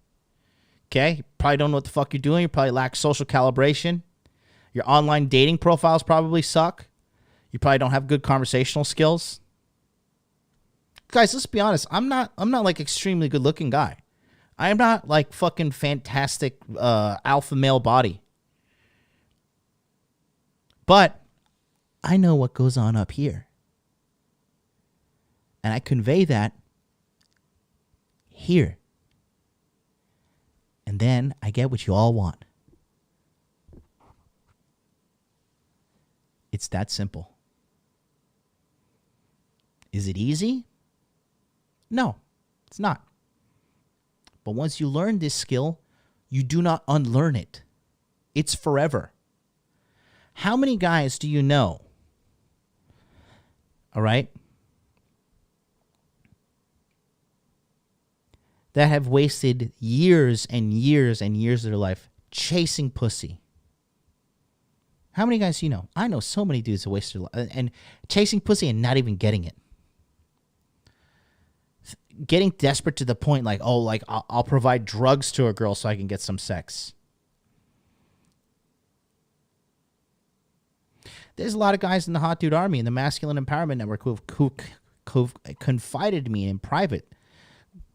Okay? You probably don't know what the fuck you're doing. You probably lack social calibration. Your online dating profiles probably suck. You probably don't have good conversational skills. Guys, let's be honest. I'm not like extremely good looking guy. I'm not like fucking fantastic alpha male body. But I know what goes on up here. And I convey that here. And then I get what you all want. It's that simple. Is it easy? No, it's not. But once you learn this skill, you do not unlearn it. It's forever. How many guys do you know? All right? That have wasted years and years and years of their life chasing pussy. How many guys do you know? I know so many dudes that waste their life and chasing pussy and not even getting it. Getting desperate to the point like, oh, like I'll provide drugs to a girl so I can get some sex. There's a lot of guys in the Hot Dude Army, in the Masculine Empowerment Network who've confided to me in private.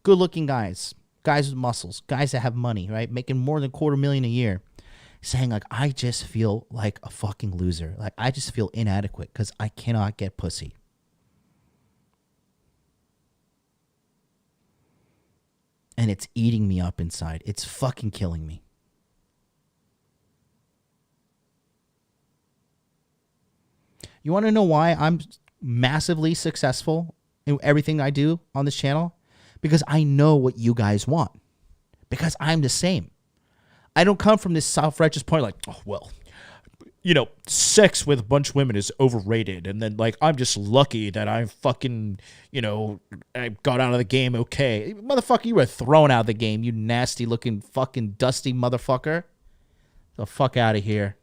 Good-looking guys, guys with muscles, guys that have money, right? Making more than $250,000 a year. Saying, like, I just feel like a fucking loser. Like, I just feel inadequate because I cannot get pussy. And it's eating me up inside. It's fucking killing me. You want to know why I'm massively successful in everything I do on this channel? Because I know what you guys want. Because I'm the same. I don't come from this self-righteous point like, oh, well, you know, sex with a bunch of women is overrated. And then, like, I'm just lucky that I fucking, you know, I got out of the game okay. Motherfucker, you were thrown out of the game, you nasty-looking fucking dusty motherfucker. The fuck out of here.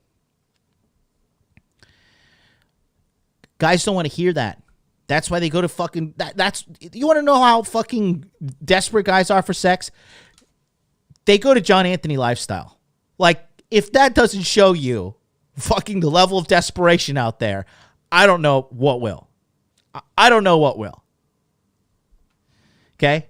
Guys don't want to hear that. That's why they go to fucking... That's you want to know how fucking desperate guys are for sex? They go to John Anthony Lifestyle. Like, if that doesn't show you fucking the level of desperation out there, I don't know what will. I don't know what will. Okay?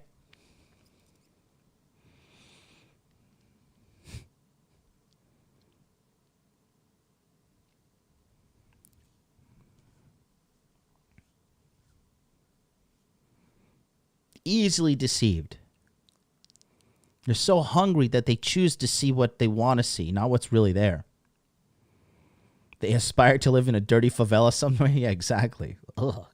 Easily deceived. They're so hungry that they choose to see what they want to see, not what's really there. They aspire to live in a dirty favela somewhere. Yeah, exactly. Ugh.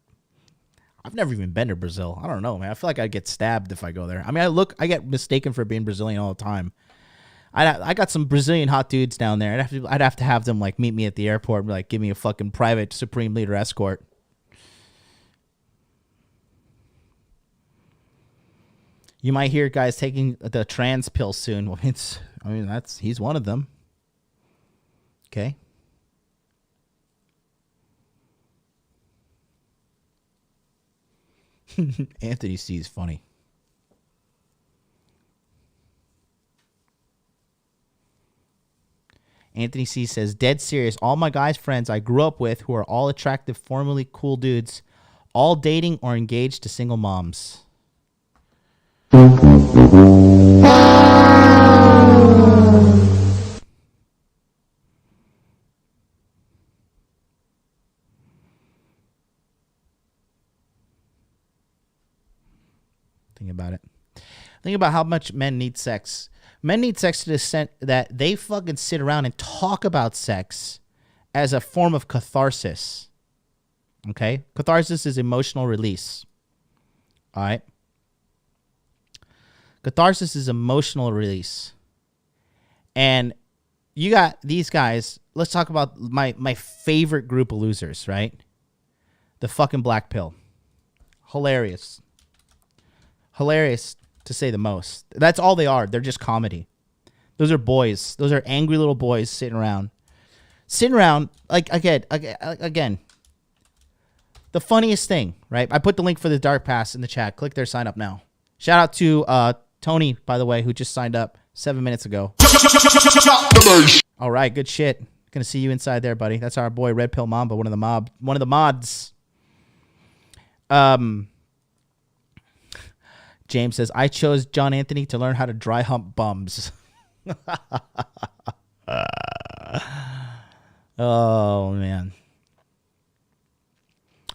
I've never even been to Brazil. I don't know, man. I feel like I'd get stabbed if I go there. I mean, I get mistaken for being Brazilian all the time. I got some Brazilian hot dudes down there. I'd have to have them like meet me at the airport and be like, give me a fucking private Supreme Leader escort. You might hear guys taking the trans pill soon. Well, he's one of them. Okay. Anthony C is funny. Anthony C says, dead serious. All my guys friends I grew up with who are all attractive, formerly cool dudes all dating or engaged to single moms. Think about it. Think about how much men need sex. Men need sex to the extent that they fucking sit around and talk about sex as a form of catharsis. Okay? Catharsis is emotional release. All right? Catharsis is emotional release. And you got these guys. Let's talk about my favorite group of losers, right? The fucking black pill. Hilarious. Hilarious to say the most. That's all they are. They're just comedy. Those are boys. Those are angry little boys sitting around. Like, again. The funniest thing, right? I put the link for the Dark Pass in the chat. Click there, sign up now. Shout out to Tony, by the way, who just signed up 7 minutes ago. All right, good shit. Gonna see you inside there, buddy. That's our boy Red Pill Mamba, one of the mods. James says, I chose John Anthony to learn how to dry hump bums. Oh, man.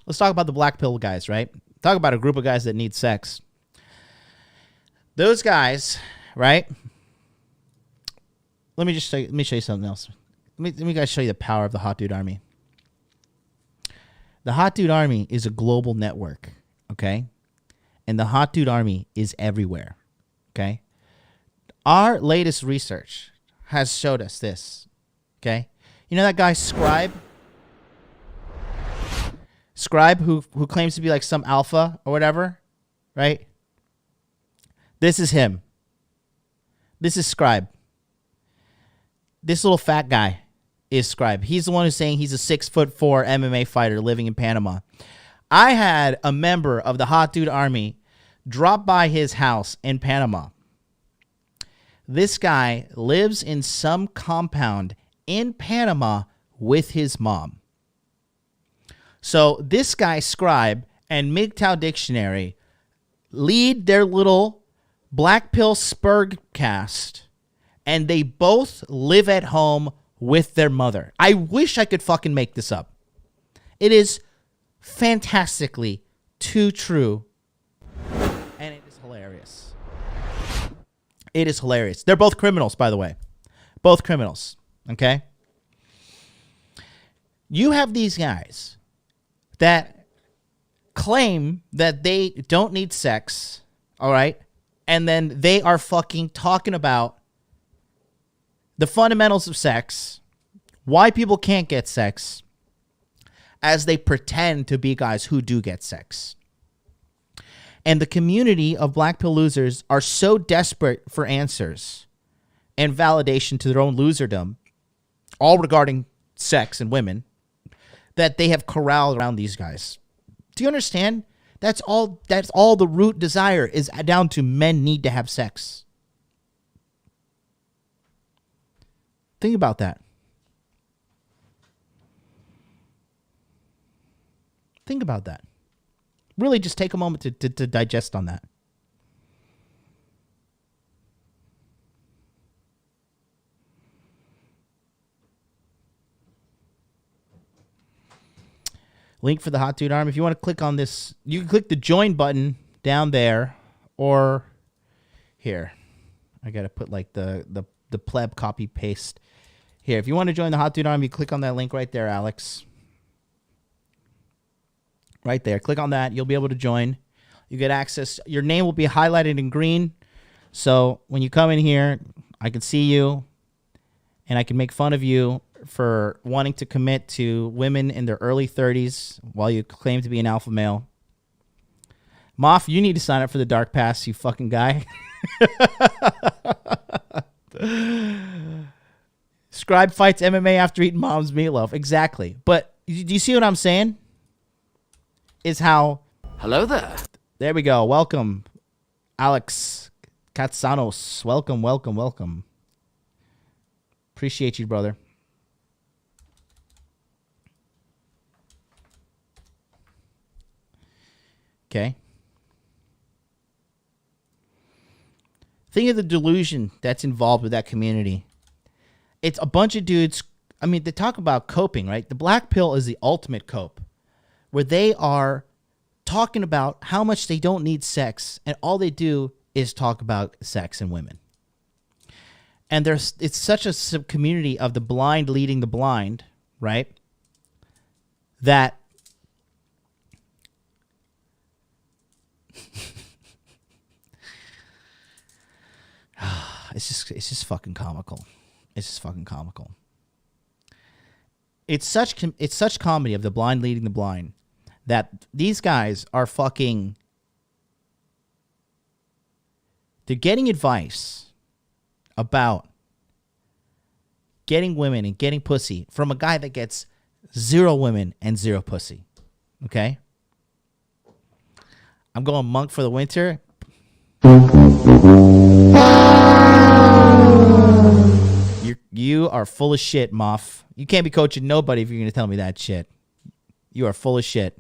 Let's talk about the black pill guys, right? Talk about a group of guys that need sex. Those guys, right? Let me show you something else. Let me guys show you the power of the Hot Dude Army. The Hot Dude Army is a global network, okay? And the Hot Dude Army is everywhere, okay? Our latest research has showed us this, okay? You know that guy Scribe? Scribe, who claims to be like some alpha or whatever, right? This is him. This is Scribe. This little fat guy is Scribe. He's the one who's saying he's a 6'4" MMA fighter living in Panama. I had a member of the Hot Dude Army drop by his house in Panama. This guy lives in some compound in Panama with his mom. So this guy, Scribe, and MGTOW Dictionary lead their little Black Pill Spurgcast, and they both live at home with their mother. I wish I could fucking make this up. It is fantastically too true, and it is hilarious. It is hilarious. They're both criminals, by the way. Both criminals, okay? You have these guys that claim that they don't need sex, all right? And then they are fucking talking about the fundamentals of sex, why people can't get sex, as they pretend to be guys who do get sex. And the community of black pill losers are so desperate for answers and validation to their own loserdom, all regarding sex and women, that they have corralled around these guys. Do you understand? That's all the root desire is down to men need to have sex. Think about that. Think about that. Really just take a moment to digest on that. Link for the Hot Dude Arm. If you want to click on this, you can click the join button down there, or here. I got to put like the pleb copy paste here. If you want to join the Hot Dude Arm, you click on that link right there, Alex. Right there. Click on that. You'll be able to join. You get access. Your name will be highlighted in green. So when you come in here, I can see you and I can make fun of you for wanting to commit to women in their early 30s while you claim to be an alpha male. Moff, you need to sign up for the Dark Pass, you fucking guy. Scribe fights MMA after eating mom's meatloaf. Exactly. But do you see what I'm saying? Is how... Hello there. There we go. Welcome, Alex Katsanos. Welcome, welcome, welcome. Appreciate you, brother. Okay? Think of the delusion that's involved with that community. It's a bunch of dudes. I mean, they talk about coping, right? The black pill is the ultimate cope, where they are talking about how much they don't need sex, and all they do is talk about sex and women. And it's such a community of the blind leading the blind, right? That it's just fucking comical. It's just fucking comical. It's such comedy of the blind leading the blind that these guys are fucking. They're getting advice about getting women and getting pussy from a guy that gets 0 women and 0 pussy. Okay? I'm going monk for the winter. You are full of shit, Moff. You can't be coaching nobody if you're going to tell me that shit. You are full of shit.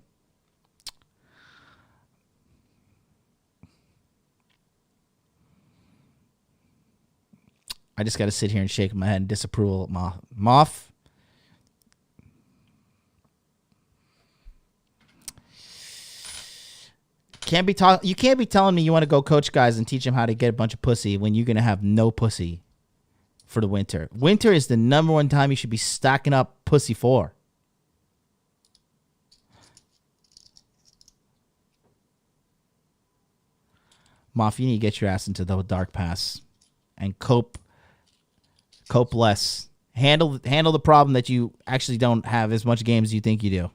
I just got to sit here and shake my head in disapproval, Moff. You can't be telling me you want to go coach guys and teach them how to get a bunch of pussy when you're going to have no pussy for the winter. Winter is the number one time you should be stacking up pussy for. Moff, you need to get your ass into the dark pass and cope less. Handle the problem that you actually don't have as much game as you think you do.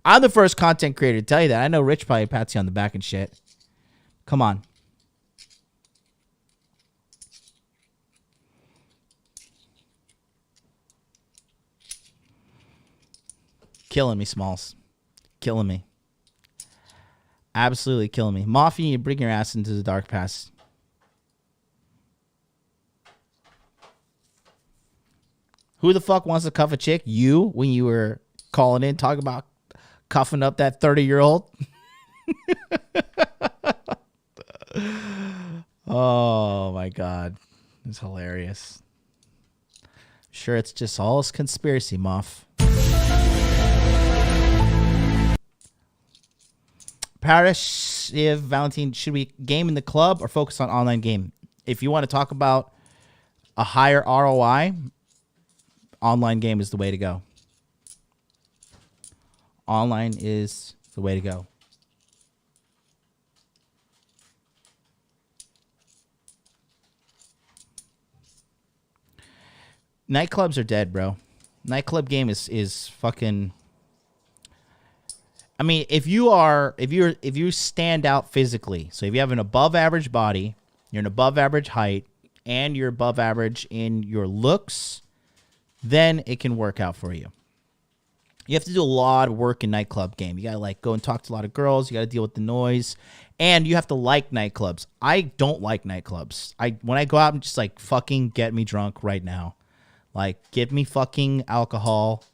I'm the first content creator to tell you that. I know Rich probably pats you on the back and shit. Come on. Killing me, Smalls. Killing me. Absolutely killing me. Moff, you need to bring your ass into the dark pass. Who the fuck wants to cuff a chick? You, when you were calling in, talking about cuffing up that 30-year-old? Oh, my God. It's hilarious. Sure, it's just all a conspiracy, Moff. Parrish, if Valentine, should we game in the club or focus on online game? If you want to talk about a higher ROI, online game is the way to go. Online is the way to go. Nightclubs are dead, bro. Nightclub game is fucking. I mean, if you stand out physically, so if you have an above average body, you're an above average height, and you're above average in your looks, then it can work out for you. You have to do a lot of work in nightclub game. You gotta go and talk to a lot of girls. You gotta deal with the noise, and you have to like nightclubs. I don't like nightclubs. When I go out, I'm just fucking get me drunk right now. Get me fucking alcohol,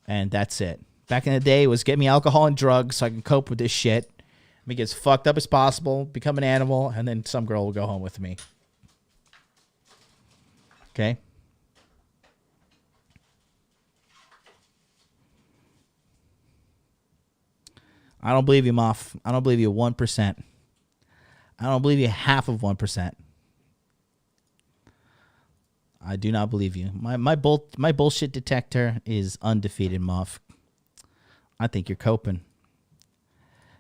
and that's it. Back in the day, it was get me alcohol and drugs so I can cope with this shit. Let me get as fucked up as possible, become an animal, and then some girl will go home with me. Okay? I don't believe you, Moff. I don't believe you 1%. I don't believe you half of 1%. I do not believe you. My bullshit detector is undefeated, Moff. I think you're coping.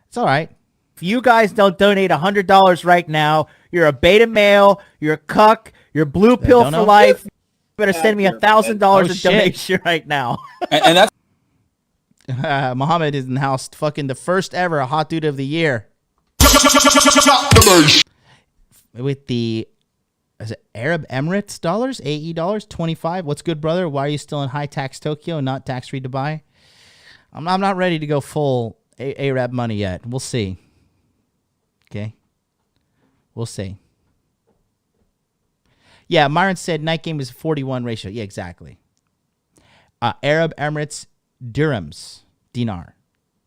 It's all right. If you guys don't donate $100 right now, you're a beta male, you're a cuck, you're blue pill for life. You better send me $1,000 in donation right now. And that's Muhammad is in the house, fucking the first ever hot dude of the year. With the Arab Emirates dollars, AE dollars, 25. What's good, brother? Why are you still in high tax Tokyo and not tax free Dubai? I'm not ready to go full Arab money yet. We'll see. Okay. We'll see. Yeah, Myron said night game is 41 ratio. Yeah, exactly. Arab Emirates dirhams. Dinar.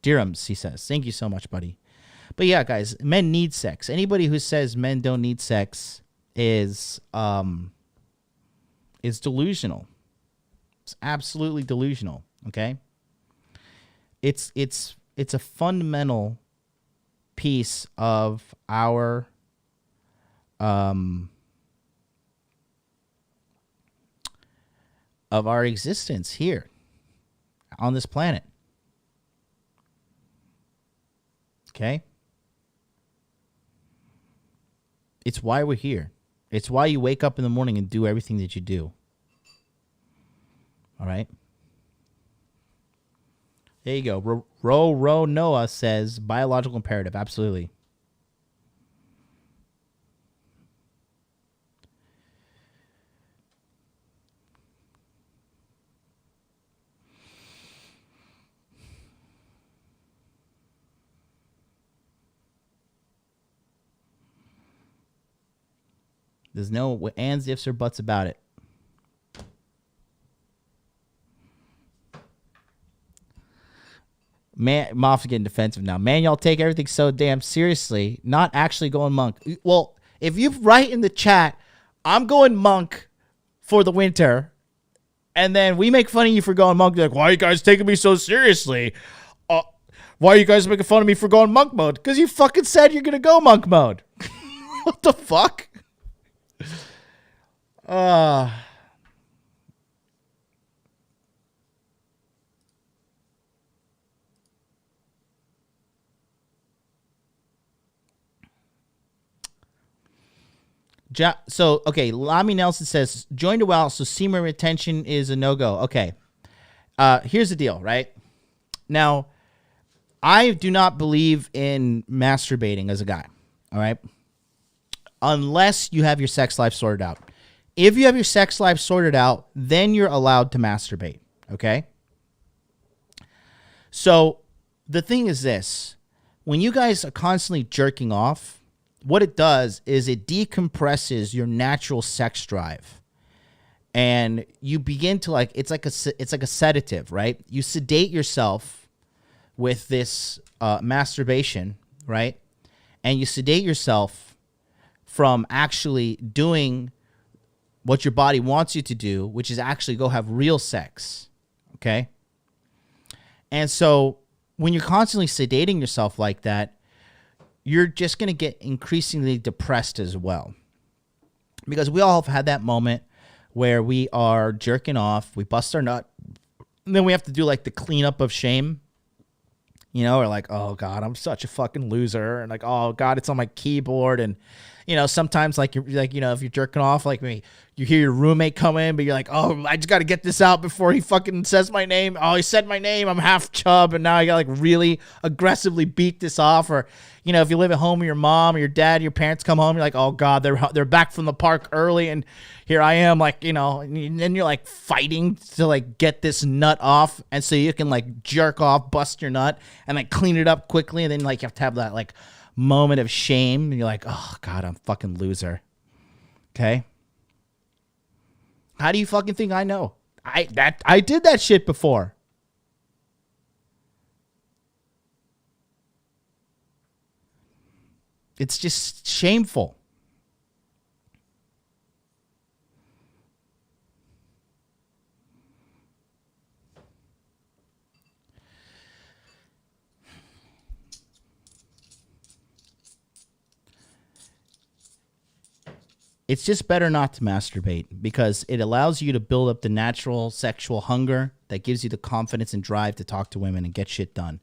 Dirhams, he says. Thank you so much, buddy. But yeah, guys, men need sex. Anybody who says men don't need sex is delusional. It's absolutely delusional. Okay. It's a fundamental piece of our existence here on this planet. Okay? It's why we're here. It's why you wake up in the morning and do everything that you do. All right? There you go. Ro Noah says biological imperative. Absolutely. There's no ands, ifs, or buts about it. Man, Moff's getting defensive now. Man, y'all take everything so damn seriously. Not actually going monk. Well, if you write in the chat, I'm going monk for the winter, and then we make fun of you for going monk, you're like, why are you guys taking me so seriously? Why are you guys making fun of me for going monk mode? Because you fucking said you're going to go monk mode. What the fuck? So, okay, Lami Nelson says, joined a while, so semen retention is a no-go. Okay. Here's the deal, right? Now, I do not believe in masturbating as a guy, all right? Unless you have your sex life sorted out. If you have your sex life sorted out, then you're allowed to masturbate, okay? So, the thing is this. When you guys are constantly jerking off, what it does is it decompresses your natural sex drive. And you begin to it's like a sedative, right? You sedate yourself with this masturbation, right? And you sedate yourself from actually doing what your body wants you to do, which is actually go have real sex, okay? And so when you're constantly sedating yourself like that, you're just going to get increasingly depressed as well. Because we all have had that moment where we are jerking off, we bust our nut, and then we have to do like the cleanup of shame. You know, or like, oh God, I'm such a fucking loser. And like, oh God, it's on my keyboard. And, you know, sometimes like, you're like, you know, if you're jerking off, like me, you hear your roommate come in, but you're like, oh, I just got to get this out before he fucking says my name. Oh, he said my name. I'm half chub. And now I got like really aggressively beat this off. Or, you know, if you live at home with your mom or your dad, your parents come home, you're like, oh God, they're back from the park early. And here I am, like, you know, and then you're like fighting to like get this nut off. And so you can like jerk off, bust your nut and like clean it up quickly. And then like you have to have that like moment of shame. And you're like, oh God, I'm a fucking loser. Okay. How do you fucking think I know? I did that shit before. It's just shameful. It's just better not to masturbate because it allows you to build up the natural sexual hunger that gives you the confidence and drive to talk to women and get shit done.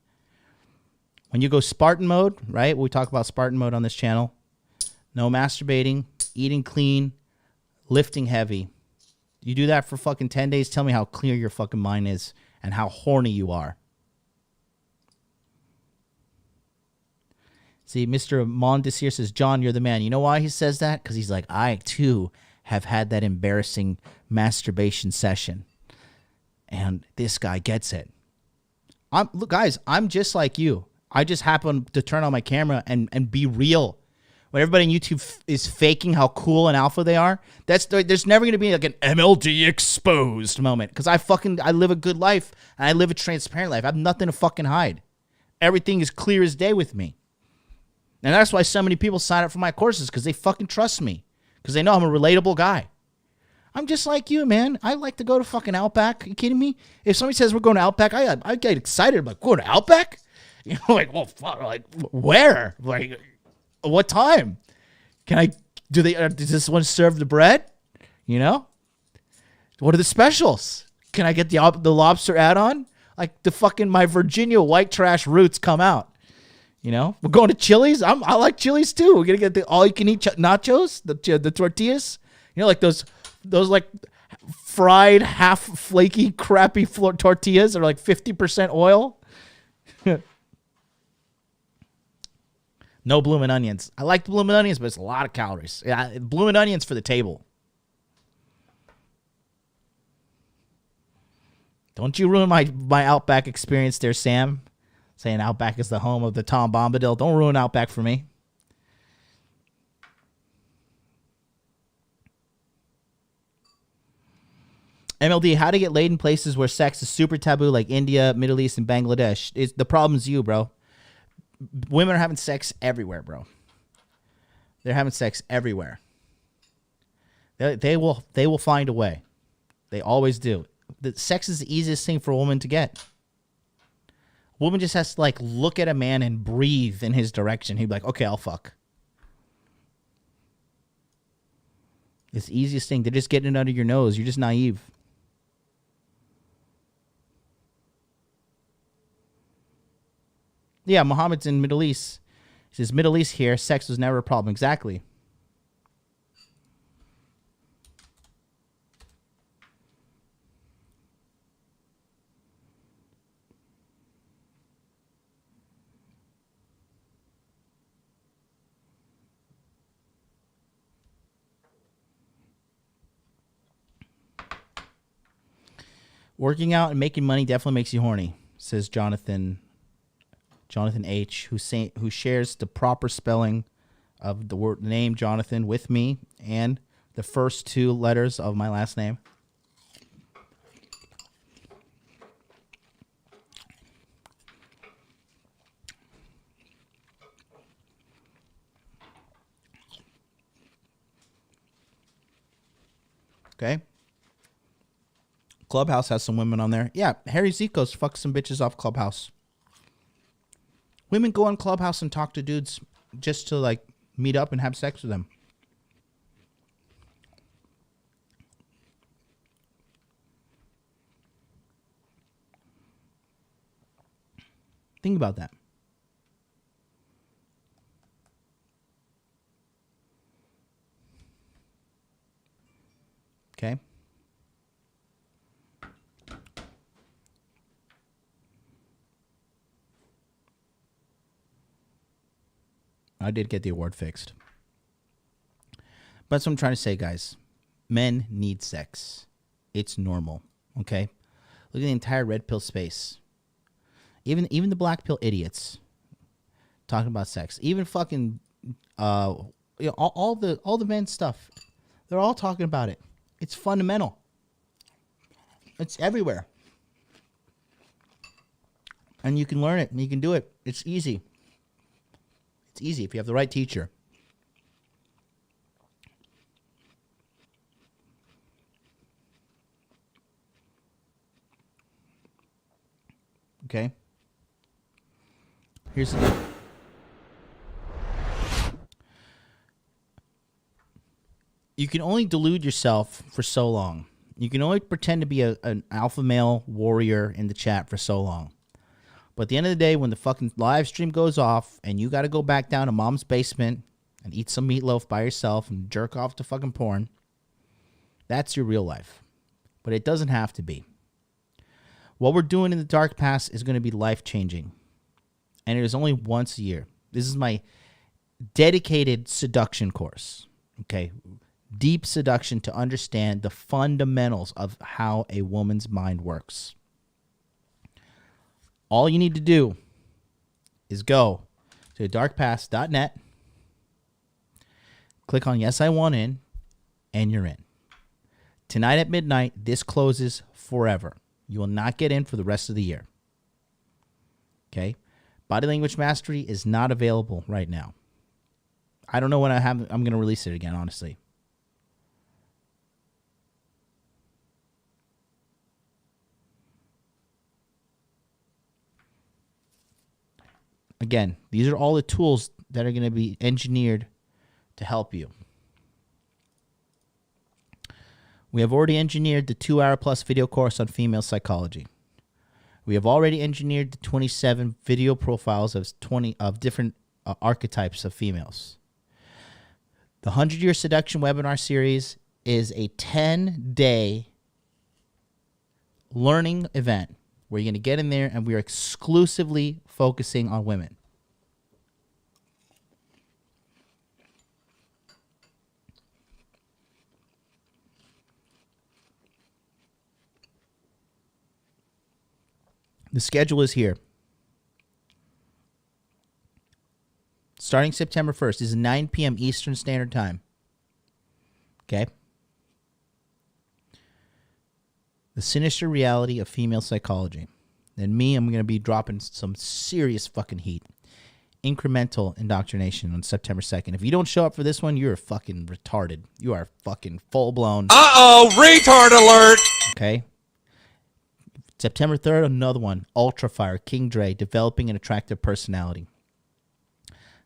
When you go Spartan mode, right? We talk about Spartan mode on this channel. No masturbating, eating clean, lifting heavy. You do that for fucking 10 days. Tell me how clear your fucking mind is and how horny you are. See, Mr. Mondesir says, John, you're the man. You know why he says that? Because he's like, I, too, have had that embarrassing masturbation session. And this guy gets it. Look, guys, I'm just like you. I just happen to turn on my camera and be real. When everybody on YouTube is faking how cool and alpha they are, there's never going to be like an MLD exposed moment. Because I live a good life, and I live a transparent life. I have nothing to fucking hide. Everything is clear as day with me. And that's why so many people sign up for my courses, because they fucking trust me. Because they know I'm a relatable guy. I'm just like you, man. I like to go to fucking Outback. Are you kidding me? If somebody says we're going to Outback, I get excited. I'm like, going to Outback? You know, like, well, fuck, like, where? Like, what time? Does this one serve the bread? You know? What are the specials? Can I get the lobster add-on? Like, my Virginia white trash roots come out. You know? We're going to Chili's. I like Chili's too. We're going to get the all-you-can-eat nachos, the tortillas. You know, like those like fried, half flaky, crappy tortillas that are like 50% oil. No blooming onions. I like the blooming onions, but it's a lot of calories. Yeah, blooming onions for the table. Don't you ruin my Outback experience there, Sam. Saying Outback is the home of the Tom Bombadil. Don't ruin Outback for me. MLD, how to get laid in places where sex is super taboo, like India, Middle East, and Bangladesh. The problem's you, bro. Women are having sex everywhere, bro. They're having sex everywhere. They will find a way. They always do. The sex is the easiest thing for a woman to get. A woman just has to like look at a man and breathe in his direction. He'd be like, okay, I'll fuck. It's the easiest thing. They're just getting it under your nose. You're just naive. Yeah, Muhammad's in Middle East. He says, Middle East here, sex was never a problem. Exactly. Working out and making money definitely makes you horny, says Jonathan H, who shares the proper spelling of the name Jonathan with me and the first two letters of my last name. Okay. Clubhouse has some women on there. Yeah, Harry Zikos fucks some bitches off Clubhouse. Women go on Clubhouse and talk to dudes just to like meet up and have sex with them. Think about that. Okay. I did get the award fixed. But that's what I'm trying to say, guys. Men need sex. It's normal. Okay? Look at the entire red pill space. Even the black pill idiots talking about sex. Even fucking all the men stuff. They're all talking about it. It's fundamental. It's everywhere. And you can learn it and you can do it. It's easy. It's easy if you have the right teacher. Okay? Here's the deal. You can only delude yourself for so long. You can only pretend to be an alpha male warrior in the chat for so long. But at the end of the day, when the fucking live stream goes off and you got to go back down to mom's basement and eat some meatloaf by yourself and jerk off to fucking porn, that's your real life. But it doesn't have to be. What we're doing in the dark past is going to be life-changing. And it is only once a year. This is my dedicated seduction course. Okay? Deep seduction to understand the fundamentals of how a woman's mind works. All you need to do is go to darkpast.net, click on Yes, I Want In, and you're in. Tonight at midnight, this closes forever. You will not get in for the rest of the year. Okay? Body Language Mastery is not available right now. I don't know when I'm going to release it again, honestly. Again, these are all the tools that are going to be engineered to help you. We have already engineered the 2-hour-plus video course on female psychology. We have already engineered the 27 video profiles of different archetypes of females. The 100-Year Seduction webinar series is a 10-day learning event where you're going to get in there and we are exclusively focusing on women. The schedule is here. Starting September 1st is 9 p.m. Eastern Standard Time. Okay? The Sinister Reality of Female Psychology. Then me, I'm going to be dropping some serious fucking heat. Incremental indoctrination on September 2nd. If you don't show up for this one, you're fucking retarded. You are fucking full-blown. Uh-oh, retard alert! Okay? September 3rd, another one. Ultra Fire, King Dre, Developing an Attractive Personality.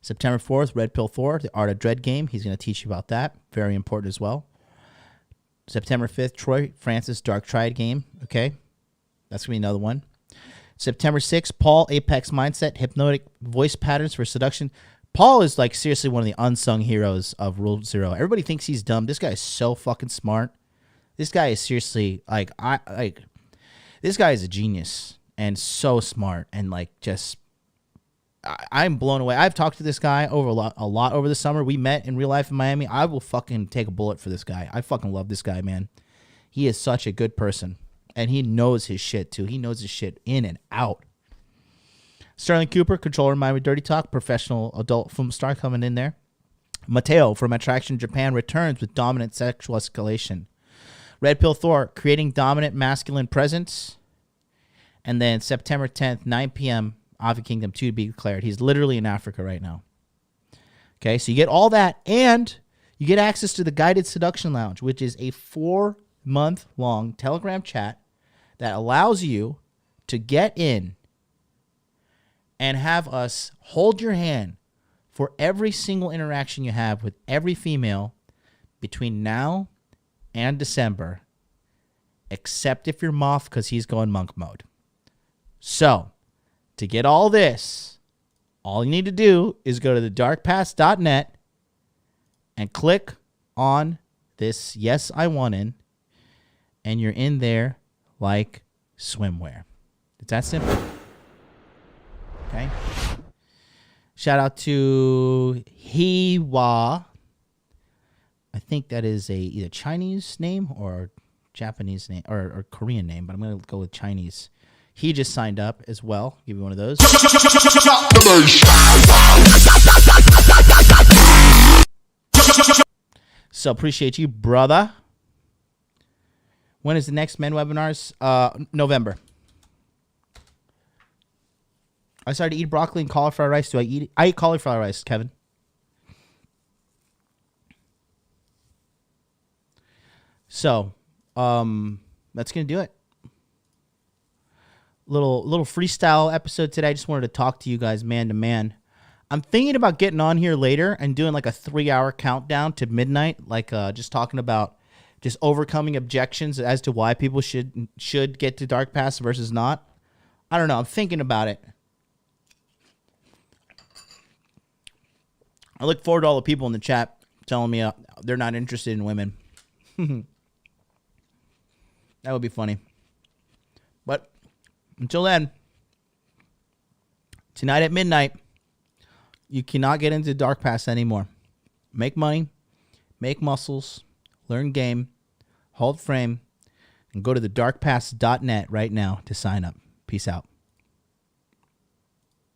September 4th, Red Pill Thor, The Art of Dread Game. He's going to teach you about that. Very important as well. September 5th, Troy Francis, Dark Triad Game. Okay? That's going to be another one. September 6th, Paul, Apex Mindset, Hypnotic Voice Patterns for Seduction. Paul is like seriously one of the unsung heroes of Rule Zero. Everybody thinks he's dumb. This guy is so fucking smart. This guy is seriously this guy is a genius and so smart and I'm blown away. I've talked to this guy a lot over the summer. We met in real life in Miami. I will fucking take a bullet for this guy. I fucking love this guy, man. He is such a good person. And he knows his shit, too. He knows his shit in and out. Sterling Cooper, Controller Miami Dirty Talk, professional adult film star coming in there. Mateo from Attraction Japan returns with dominant sexual escalation. Red Pill Thor, creating dominant masculine presence. And then September 10th, 9 p.m., Avi Kingdom 2 to be declared. He's literally in Africa right now. Okay, so you get all that, and you get access to the Guided Seduction Lounge, which is a 4-month-long Telegram chat that allows you to get in and have us hold your hand for every single interaction you have with every female between now and December, except if you're Moth because he's going monk mode. So, to get all this, all you need to do is go to thedarkpast.net and click on this Yes, I Want In, and you're in there like swimwear. It's that simple. Okay? Shout out to Hiwa. I think that is either Chinese name or Japanese name or Korean name, but I'm going to go with Chinese. He just signed up as well. Give you one of those. So appreciate you, brother. When is the next men webinars? November. I started to eat broccoli and cauliflower rice. Do I eat it? I eat cauliflower rice, Kevin. So, that's going to do it. Little freestyle episode today. I just wanted to talk to you guys man to man. I'm thinking about getting on here later and doing like a 3-hour countdown to midnight, just talking about just overcoming objections as to why people should get to Dark Pass versus not. I don't know. I'm thinking about it. I look forward to all the people in the chat telling me they're not interested in women. That would be funny. But until then, tonight at midnight, you cannot get into Dark Pass anymore. Make money, make muscles, learn game, hold frame, and go to thedarkpass.net right now to sign up. Peace out.